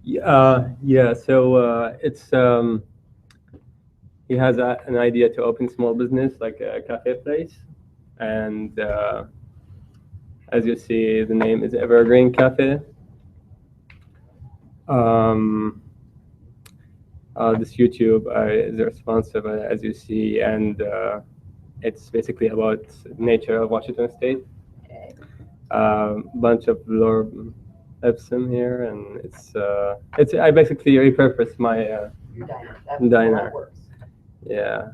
yeah. So it's he has an idea to open small business like a cafe place, and as you see, the name is Evergreen Cafe. This YouTube is responsive, as you see, and it's basically about nature of Washington State. Okay. Bunch of Lord Epsom here, and it's I basically repurposed my Your diner. That's how diner. it works. Yeah.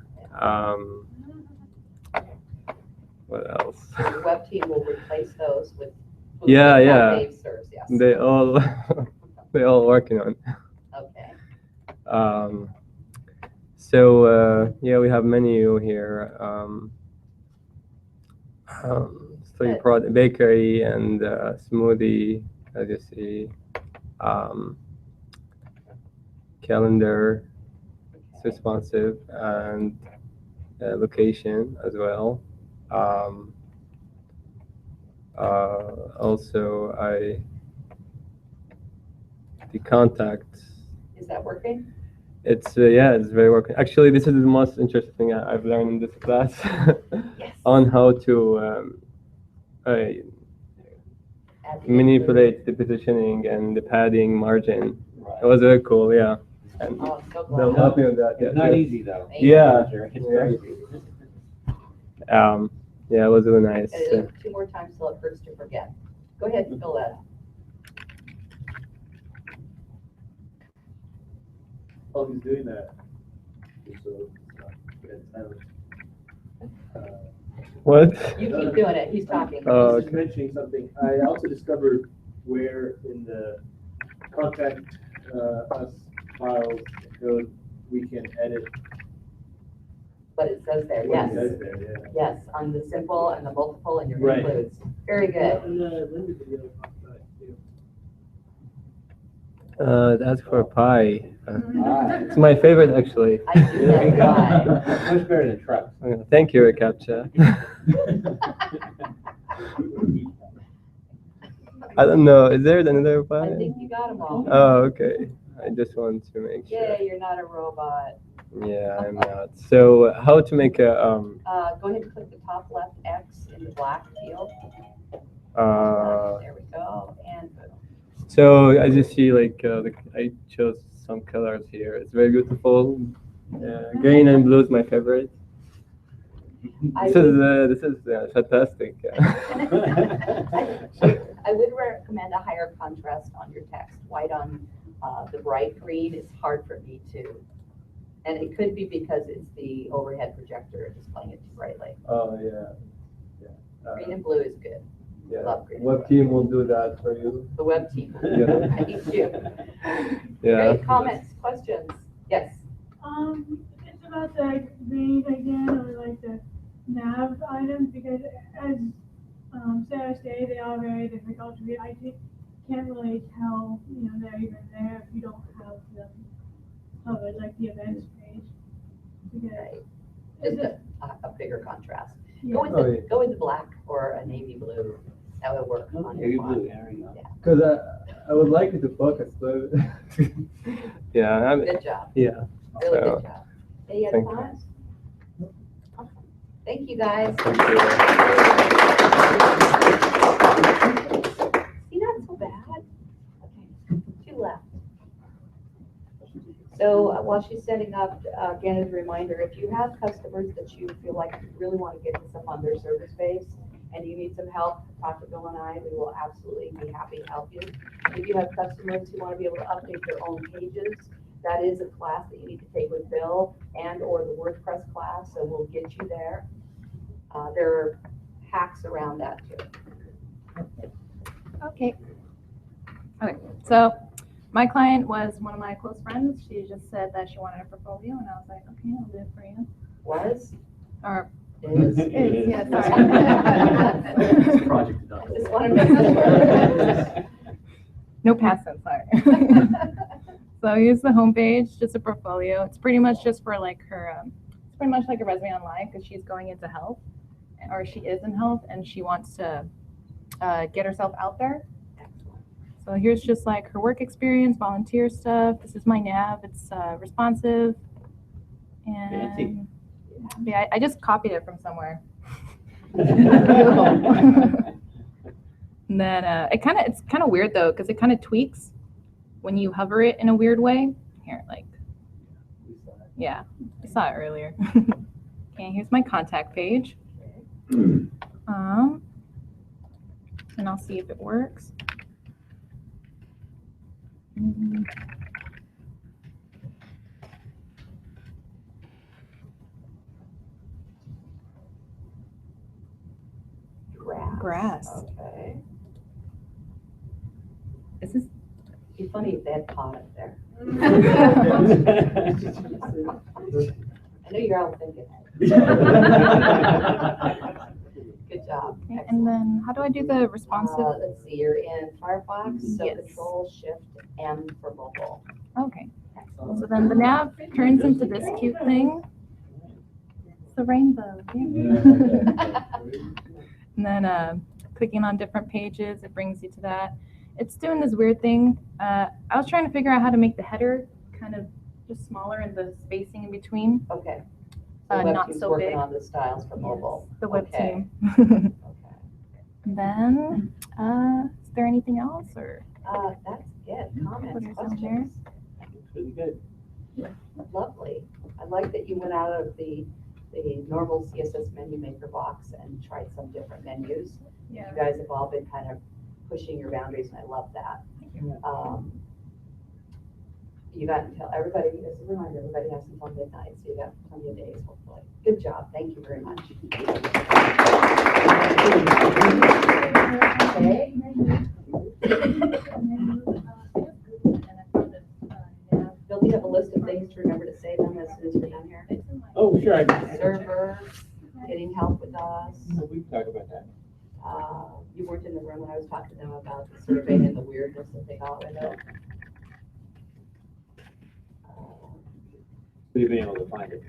What else? Your web team will replace those with food Yeah, that yeah. Dave serves, yes. They all they all working on. Okay. So yeah, we have menu here. So you brought a bakery and smoothie, as you see. Calendar, it's responsive, and location as well. Also, the contact. Is that working? It's yeah, it's very working. Actually, this is the most interesting thing I've learned in this class Yes. on how to manipulate the positioning and the padding margin. It was very cool, yeah. And Oh, I'm so they'll glad. help me with that. It's Yeah, not so- easy though. Yeah. It's Yeah. crazy. Yeah, it was really nice. Okay, do it 2 more times till it hurts to forget. Go ahead and fill that out. While he's doing that, just so it's not What? You keep doing it. He's talking. Oh, Just mentioning something. I also discovered where in the contact us files code we can edit what it says there, What yes. it says there, yeah. Yes, on the simple and the multiple and your Right. includes. Very good. And the Linda video talked about it too. That's for pie. It's my favorite, actually. I do love pie. Much better than trucks. Thank you, Captcha. I don't know. Is there another I pie? think you got them all. Oh, okay. I just want to make sure. Yeah, you're not a robot. Yeah, I'm not. So, how to make a Go ahead and click the top left X in the black field. There we go. And So as you see, like I chose some colors here. It's very beautiful. Green and blue is my favorite. This is fantastic. I would recommend a higher contrast on your text. White on the bright green is hard for me to, and it could be because it's the overhead projector displaying it too brightly. Oh yeah. Green and blue is good. Yeah. Love green. Web team will do that for you. The web team. Yeah. Thank you. Yeah. Great comments, questions? Yes. It's about the grade again, or like the nav items, because as Sarah stated, they are very difficult to read. I can't really tell, they're even there if you don't have them covered, like the events page. Because Just a bigger contrast. Yeah. Go with the black or a navy blue. That would work on your font. Because I would like it to focus, but yeah. Good job. Yeah. Really So, good job. Any other thank you. comments? Awesome. Thank you, guys. Thank you. See, not so bad. Okay, two left. So while she's setting up, again, as a reminder, if you have customers that you feel like you really want to get this up on their service base and you need some help, talk to Bill and I. We will absolutely be happy to help you. If you have customers who want to be able to update their own pages, that is a class that you need to take with Bill and or the WordPress class, so we'll get you there. There are hacks around that too. Okay. Okay, so my client was one of my close friends. She just said that she wanted a portfolio, and I was like, okay, I'll do it for you. Was? Or is? Yeah, sorry. Project I just want to make sure. No past tense, sorry. So here's the homepage, just a portfolio. It's pretty much just for like her, it's pretty much like a resume online because she's going into health, or she is in health, and she wants to get herself out there. So here's just like her work experience, volunteer stuff. This is my nav. It's responsive. And Fancy. yeah, I just copied it from somewhere. And then it's kind of weird though, because it kind of tweaks when you hover it in a weird way. Here, like, yeah, I saw it earlier. Okay, here's my contact page. And I'll see if it works. Grass. Okay. This is be funny if they had caught it there. I know you're all thinking. Good job. Okay, and then how do I do the responsive? Let's see, you're in Firefox, so Yes. Control Shift M for mobile. Okay. So then the nav turns into this cute thing. It's the rainbow. And then clicking on different pages, it brings you to that. It's doing this weird thing. I was trying to figure out how to make the header kind of just smaller and the spacing in between. Okay. So the web not team's so working big. on the styles for mobile. The web Okay. team. And then, is there anything else or? That's it. Comments, What is on questions? Really good. Lovely. I like that you went out of the normal CSS menu maker box and tried some different menus. Yeah. You guys have all been kind of pushing your boundaries, and I love that. You got until everybody, as a reminder, everybody has until midnight, so you got plenty of days, hopefully. Good job. Thank you very much. Okay. Bill, do you have a list of things to remember to say them as soon as we're done here? Oh, sure. Sir, Joss. No, we can talk about that. You weren't in the room when I was talking to them about the survey and the weirdness that they got with it. We've been able to find it.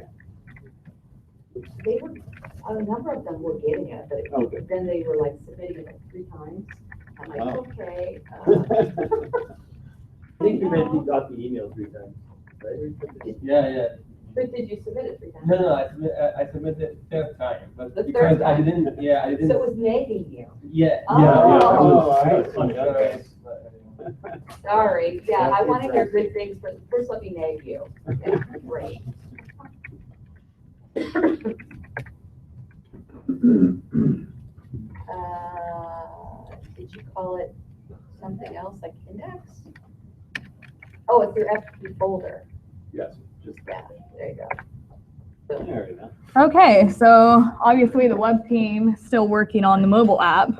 They were, a number of them were getting it, but Oh, good. then they were like submitting it like 3 times. I'm like, Wow. okay. I think you meant you got the email 3 times, right? Yeah. But did you submit it 3 times? No, I submitted it third time, but The because third I time. didn't, I didn't. So it was nagging you. Yeah. Oh. That was funny. Okay. Sorry, yeah, That's I want to hear interesting. good things, but first let me nag you. Okay, great. Did you call it something else like index? Oh, it's your FP folder. Yes, just. Yeah, there you go. There we go. Okay, so obviously the web team is still working on the mobile app.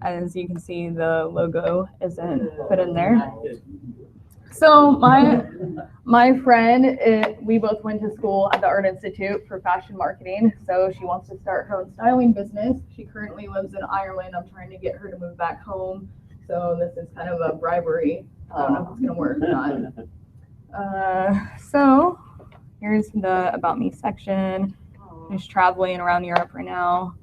As you can see, the logo isn't put in there. So my friend, we both went to school at the Art Institute for fashion marketing. So she wants to start her own styling business. She currently lives in Ireland. I'm trying to get her to move back home. So this is kind of a bribery. I don't know if it's gonna work or not. So here's the About Me section. She's traveling around Europe right now.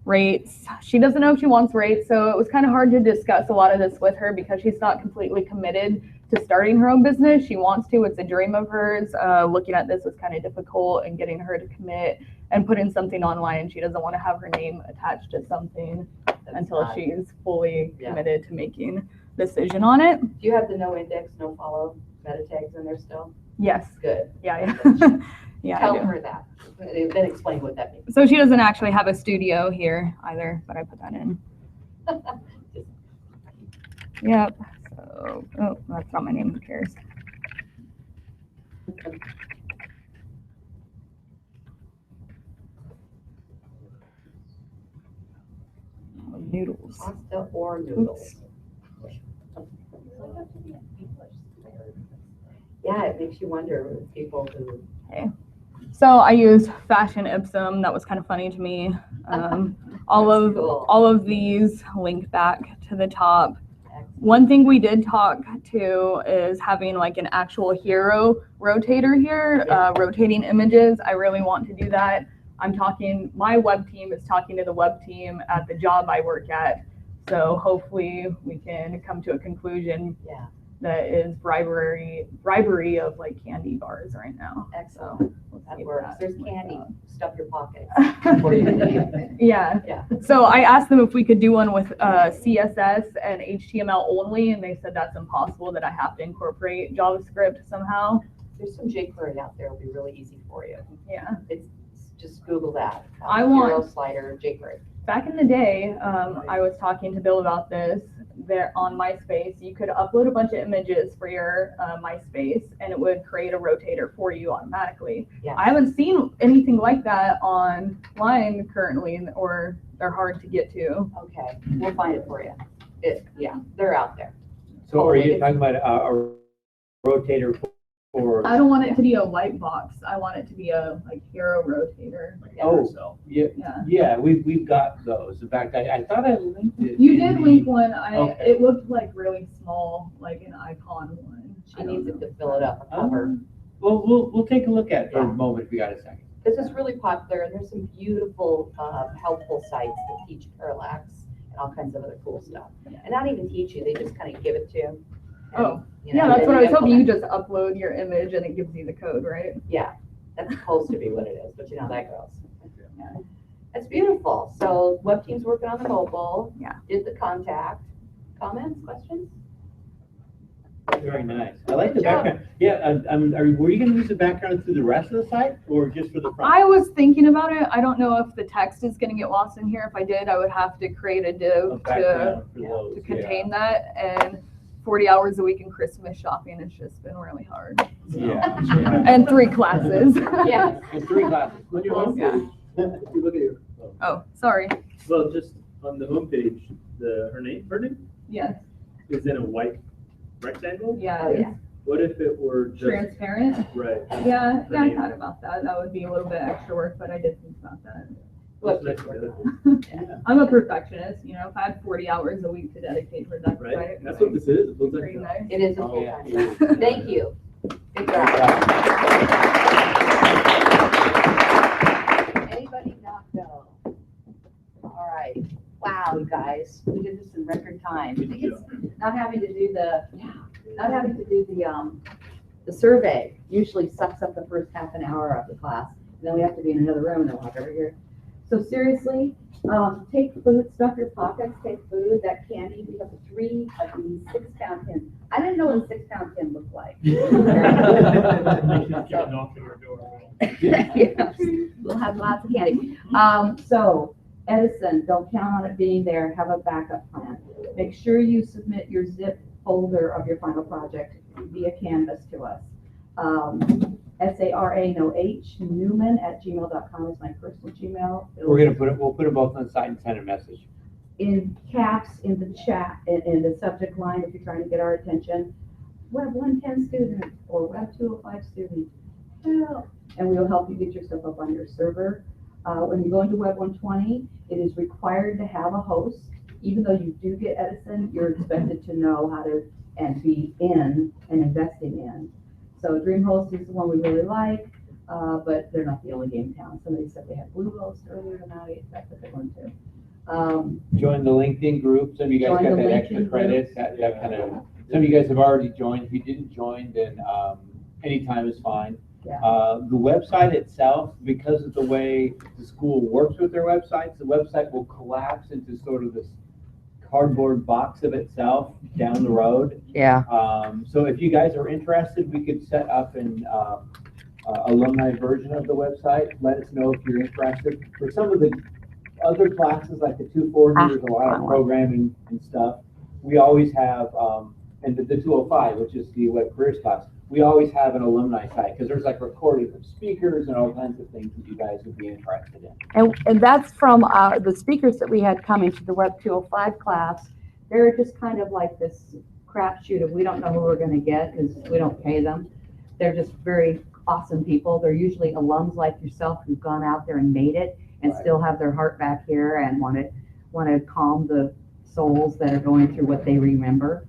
Rates. She doesn't know if she wants rates, so it was kind of hard to discuss a lot of this with her because she's not completely committed to starting her own business. She wants to. It's a dream of hers. Looking at this was kind of difficult and getting her to commit and put in something online. She doesn't want to have her name attached to something until she's fully committed to making a decision on it. Do you have the no index, no follow meta tags in there still? Yes. Good. Yeah. Yeah, I Tell do. her that. Then explain what that means. So she doesn't actually have a studio here either, but I put that in. Yep. So, oh, that's not my name. Who cares? Noodles. Pasta or noodles. Yeah, it makes you wonder with people who. Okay. So I used Fashion Ipsum. That was kind of funny to me. All of these link back to the top. One thing we did talk to is having like an actual hero rotator here, rotating images. I really want to do that. My web team is talking to the web team at the job I work at. So hopefully we can come to a conclusion that is bribery of like candy bars right now. Excellent. So that works. There's candy. Stuff your pockets. Yeah. So I asked them if we could do one with CSS and HTML only, and they said that's impossible, that I have to incorporate JavaScript somehow. There's some jQuery out there. It'll be really easy for you. Yeah. It's just Google that. Hero slider jQuery. Back in the day, I was talking to Bill about this. There on MySpace, you could upload a bunch of images for your MySpace, and it would create a rotator for you automatically. Yeah. I haven't seen anything like that online currently, or they're hard to get to. Okay, we'll find it for you. They're out there. So are you talking about a rotator for? I don't want it to be a white box. I want it to be a hero rotator. Yeah, we've got those. In fact, I thought I linked it. You did link one. Okay. It looked like really small, like an icon one. She needs it to fill it up, a cover. Well, we'll take a look at it for a moment if we got a second. This is really popular, and there's some beautiful, helpful sites that teach parallax and all kinds of other cool stuff. And not even teach you, they just kind of give it to you. And, That's what I was hoping. You implement. just upload your image and it gives you the code, right? Yeah, that's supposed to be what it is, but you know how that goes. That's beautiful. So web team's working on the mobile. Yeah. Did the contact. Comments, questions? Very nice. I like the Good job. background. Yeah, were you going to use the background through the rest of the site or just for the front? I was thinking about it. I don't know if the text is going to get lost in here. If I did, I would have to create a div Background for those, to contain that. And 40 hours a week in Christmas shopping has just been really hard. Yeah. And 3 classes. Yeah. And 3 classes. On your homepage, if you look at your. Oh, sorry. Well, just on the homepage, her name Yes. is in a white rectangle. Yeah. Oh, yeah. What if it were just Transparent. right? Yeah, I thought about that. That would be a little bit extra work, but I did think about that. What Let's keeps make it working? better. I'm a perfectionist, you know, if I had 40 hours a week to dedicate to that, Right? That's what this is. It's Pretty nice. It is a Oh, yeah. full-time job. Thank you. Good job. Anybody not know? All right. Wow, you guys, we did this in record time. I think it's not having to do the survey usually sucks up the first half an hour of the class. And then we have to be in another room and then walk over here. So seriously, take food, stuff your pockets, take food, that candy. We have 3 of these 6-pound tins. I didn't know what a 6-pound tin looked like. Yes, we'll have lots of candy. So Edison, don't count on it being there. Have a backup plan. Make sure you submit your zip folder of your final project via Canvas to us. SARA, no H, Newman@gmail.com is my personal Gmail. We'll put it both on the site and send a message. In caps, in the chat, in the subject line, if you're trying to get our attention, WEB110 student or WEB205 student, help. And we will help you get your stuff up on your server. When you go into WEB120, it is required to have a host. Even though you do get Edison, you're expected to know how to and be in and investing in. So DreamHost is the one we really like, but they're not the only game in town. Somebody said they had Bluehost earlier tonight. That's a good one too. Join the LinkedIn group. Some of you guys Join got the that extra LinkedIn credit. That kind of. Some of you guys have already joined. If you didn't join, then anytime is fine. Yeah. The website itself, because of the way the school works with their websites, the website will collapse into sort of this cardboard box of itself down the road. Yeah. So if you guys are interested, we could set up an alumni version of the website. Let us know if you're interested. For some of the other classes, like the 240, there's a lot of programming and stuff. We always have, and the 205, which is the web careers class, we always have an alumni site because there's like recordings of speakers and all kinds of things that you guys would be interested in. And that's from the speakers that we had coming to the Web 205 class. They're just kind of like this crapshoot of we don't know who we're going to get because we don't pay them. They're just very awesome people. They're usually alums like yourself who've gone out there and made it and still have their heart back here and want to calm the souls that are going through what they remember.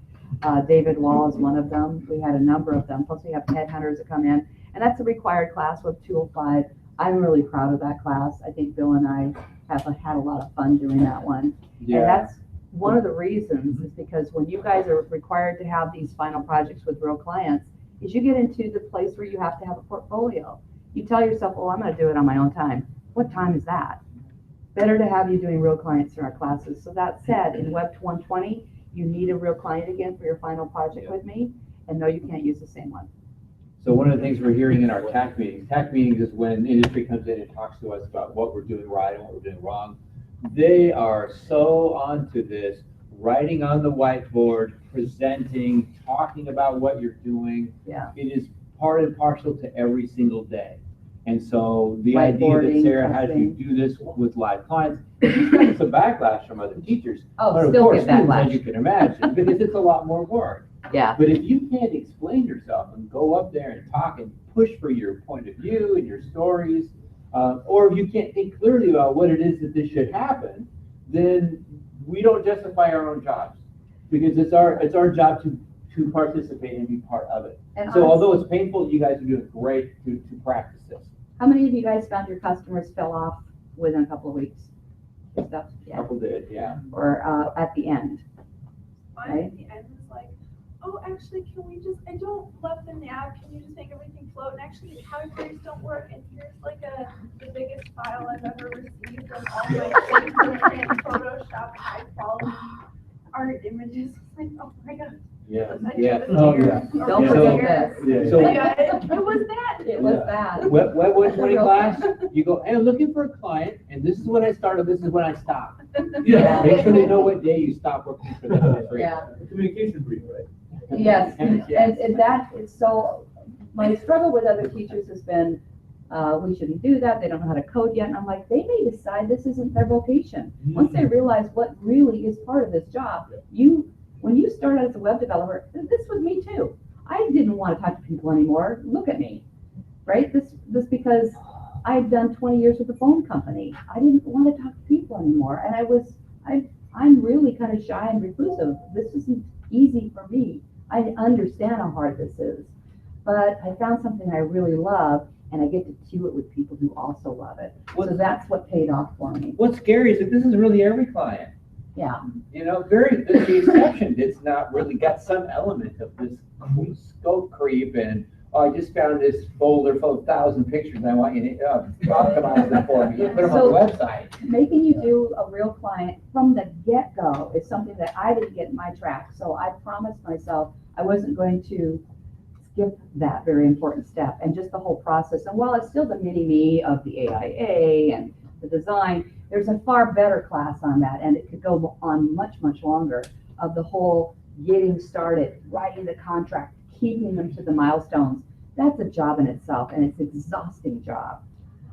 David Wall is one of them. We had a number of them. Plus we have headhunters that come in, and that's a required class with 205. I'm really proud of that class. I think Bill and I have had a lot of fun doing that one. Yeah. And that's one of the reasons is because when you guys are required to have these final projects with real clients, is you get into the place where you have to have a portfolio. You tell yourself, well, I'm going to do it on my own time. What time is that? Better to have you doing real clients in our classes. So that said, in Web 120, you need a real client again for your final project with me, and no, you can't use the same one. So one of the things we're hearing in our TAC meetings is when industry comes in and talks to us about what we're doing right and what we're doing wrong. They are so onto this, writing on the whiteboard, presenting, talking about what you're doing. Yeah. It is part and parcel to every single day. And so the idea that Sarah has you do this with live clients, she's getting some backlash from other teachers. Oh, but still of course, get students, backlash. as you can imagine, because it's a lot more work. Yeah. But if you can't explain yourself and go up there and talk and push for your point of view and your stories, or if you can't think clearly about what it is that this should happen, then we don't justify our own jobs, because it's our job to participate and be part of it. And so although it's painful, you guys are doing great to practice this. How many of you guys found your customers fell off within a couple of weeks? Stuff, A couple did, yeah. Or at the end. Mine at the end was like, oh, actually, can we just, I don't love the nav, can you just make everything float? And actually, the categories don't work, and here's like the biggest file I've ever received of all my things in Photoshop, high quality art images. It's like, oh my god. Yeah. Yeah. Oh, yeah. Don't forget this. Yeah. So, it was bad. It was bad. Web 120 class, you go, hey, I'm looking for a client, and this is when I started, this is when I stopped. Yeah. Make sure they know what day you stop working for them. Yeah. Communication brief, right? Yes, and that is so, my struggle with other teachers has been, we shouldn't do that, they don't know how to code yet, and I'm like, they may decide this isn't their vocation. Once they realize what really is part of this job, when you start out as a web developer, this was me too. I didn't want to talk to people anymore. Look at me, right? This because I'd done 20 years with the phone company. I didn't want to talk to people anymore. And I'm really kind of shy and reclusive. This isn't easy for me. I understand how hard this is. But I found something I really love, and I get to do it with people who also love it. So that's what paid off for me. What's scary is that this is really every client. Yeah. You know, the exception that's not really got some element of this scope creep and, oh, I just found this folder full of 1,000 pictures and I want you to optimize them for me and put them on the website. Making you do a real client from the get-go is something that I didn't get in my track. So I promised myself I wasn't going to skip that very important step and just the whole process. And while it's still the mini-me of the AIA and the design, there's a far better class on that, and it could go on much, much longer, of the whole getting started, writing the contract, keeping them to the milestones. That's a job in itself, and it's an exhausting job.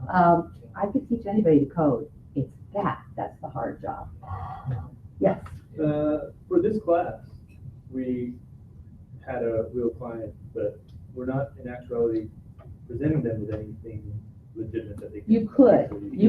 I could teach anybody to code. It's that's the hard job. Yes? For this class, we had a real client, but we're not in actuality presenting them with anything legitimate that they can. You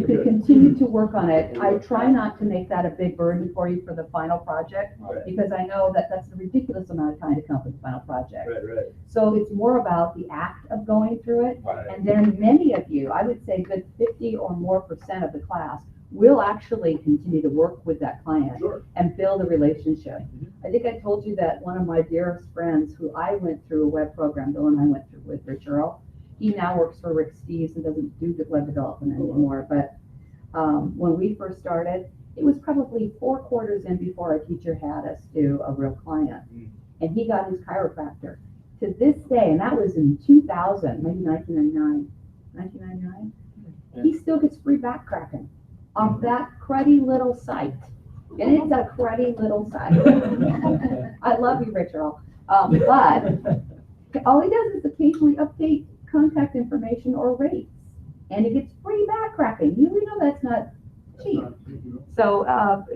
could continue to work on it. I try not to make that a big burden for you for the final project, because I know that that's a ridiculous amount of time to come up with the final project. Right. So it's more about the act of going through it. And then many of you, I would say good 50 or more % of the class, will actually continue to work with that client and build a relationship. I think I told you that one of my dearest friends who I went through a web program, Bill and I went through with Rich Earl, he now works for Rick Steves and doesn't do the web development anymore. But when we first started, it was probably 4 quarters in before our teacher had us do a real client. And he got his chiropractor. To this day, and that was in 2000, maybe 1999, he still gets free back cracking off that cruddy little site. And it's a cruddy little site. I love you, Rich Earl. But all he does is occasionally update contact information or rates, and he gets free back cracking. You know that's not cheap. So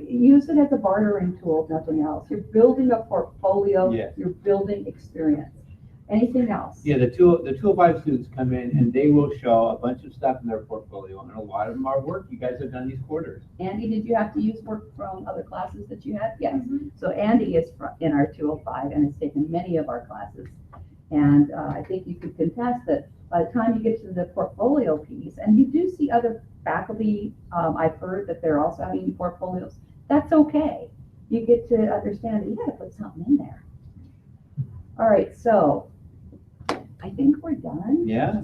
use it as a bartering tool, nothing else. You're building a portfolio. You're building experience. Anything else? Yeah, the 205 students come in and they will show a bunch of stuff in their portfolio, and a lot of them are work you guys have done these quarters. Andy, did you have to use work from other classes that you had? Yes. So Andy is in our 205 and has taken many of our classes. And I think you could contest that by the time you get to the portfolio piece, and you do see other faculty, I've heard that they're also having portfolios. That's okay. You get to understand that you got to put something in there. All right, so I think we're done. Yeah.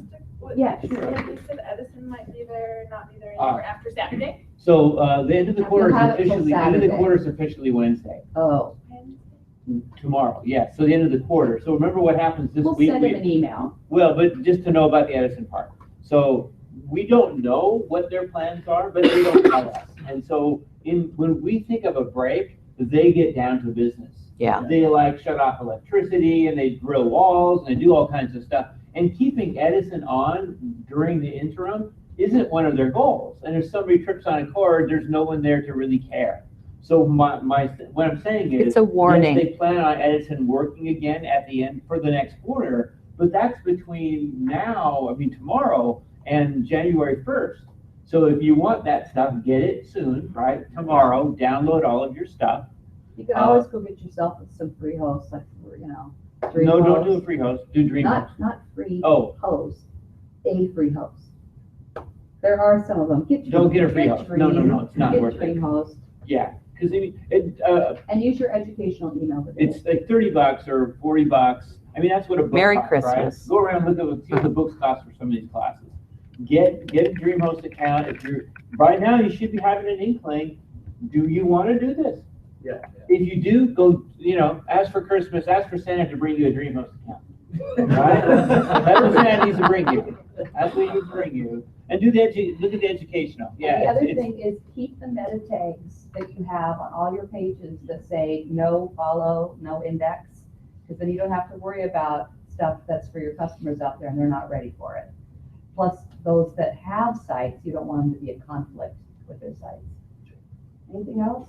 Yeah, You said Edison might be there, not be there anymore after Saturday. So the end of the quarter have it till is officially Wednesday. Oh. Tomorrow, yeah. So the end of the quarter. So remember what happens this week. We'll send him an email. Well, but just to know about the Edison part. So we don't know what their plans are, but they don't tell us. And so when we think of a break, they get down to business. Yeah. They like shut off electricity and they drill walls and they do all kinds of stuff. And keeping Edison on during the interim isn't one of their goals. And if somebody trips on a cord, there's no one there to really care. So what I'm saying is, it's a warning. Yes, they plan on Edison working again at the end for the next quarter, but that's between tomorrow and January 1st. So if you want that stuff, get it soon, right? Tomorrow, download all of your stuff. You can always go get yourself some free hosts, like, Dream No, host. don't do a free host. Do Dream host. Not free host. A free host. There are some of them. Don't get a free host. No, it's not worth it. Dream host. Yeah, because and use your educational email. It's like $30 or $40. I mean, that's what a book Merry costs, Christmas. right? Go around and look at what the books cost for some of these classes. Get a DreamHost account. Right now, you should be having an inkling. Do you want to do this? Yeah. If you do, go. Ask for Christmas. Ask for Santa to bring you a DreamHost account. Right? That's what Santa needs to bring you. That's what he can bring you. And look at the educational. Yeah. And the other thing is keep the meta tags that you have on all your pages that say no follow, no index, because then you don't have to worry about stuff that's for your customers out there and they're not ready for it. Plus, those that have sites, you don't want them to be in conflict with their sites. Anything else?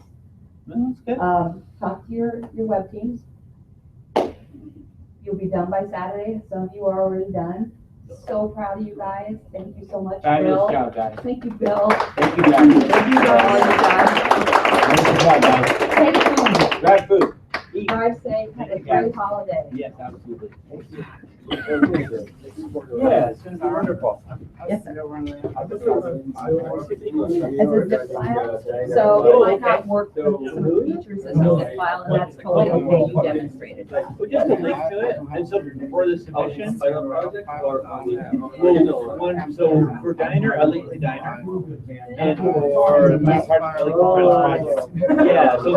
No, that's good. Talk to your web teams. You'll be done by Saturday. Some of you are already done. so proud of you guys. Thank you so much, Fabulous Bill. job, guys. Thank you, Bill. Thank you, guys. Thank you for all you've done. Nice job, guys. Take it home. Grab food. Eat. Drive safe. Have a great holiday. Yes, absolutely. Thank you. Yeah, it's wonderful. Yes, sir. As As a zip file, so it might not work for some of the features as a zip file, and that's totally okay, you demonstrated. Well, just a link to it, and so for the submission, so for Diner, a link to Diner, and for my part, a link to project. Yeah, so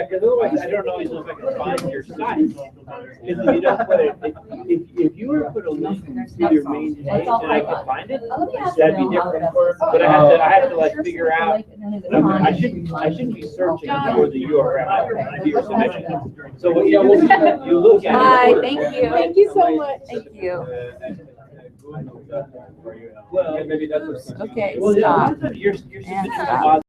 because otherwise I don't always know if I can find your site. Because if you don't put it, if you were to put a link to your main page and I could find it, that'd be different. But I have to like figure out, I shouldn't be searching for the URL to your submission. So what you look at. Hi, thank you. Thank you so much. Thank you. Well, Okay, well, yeah, a lot stop. of times you're And submitting stop. a lot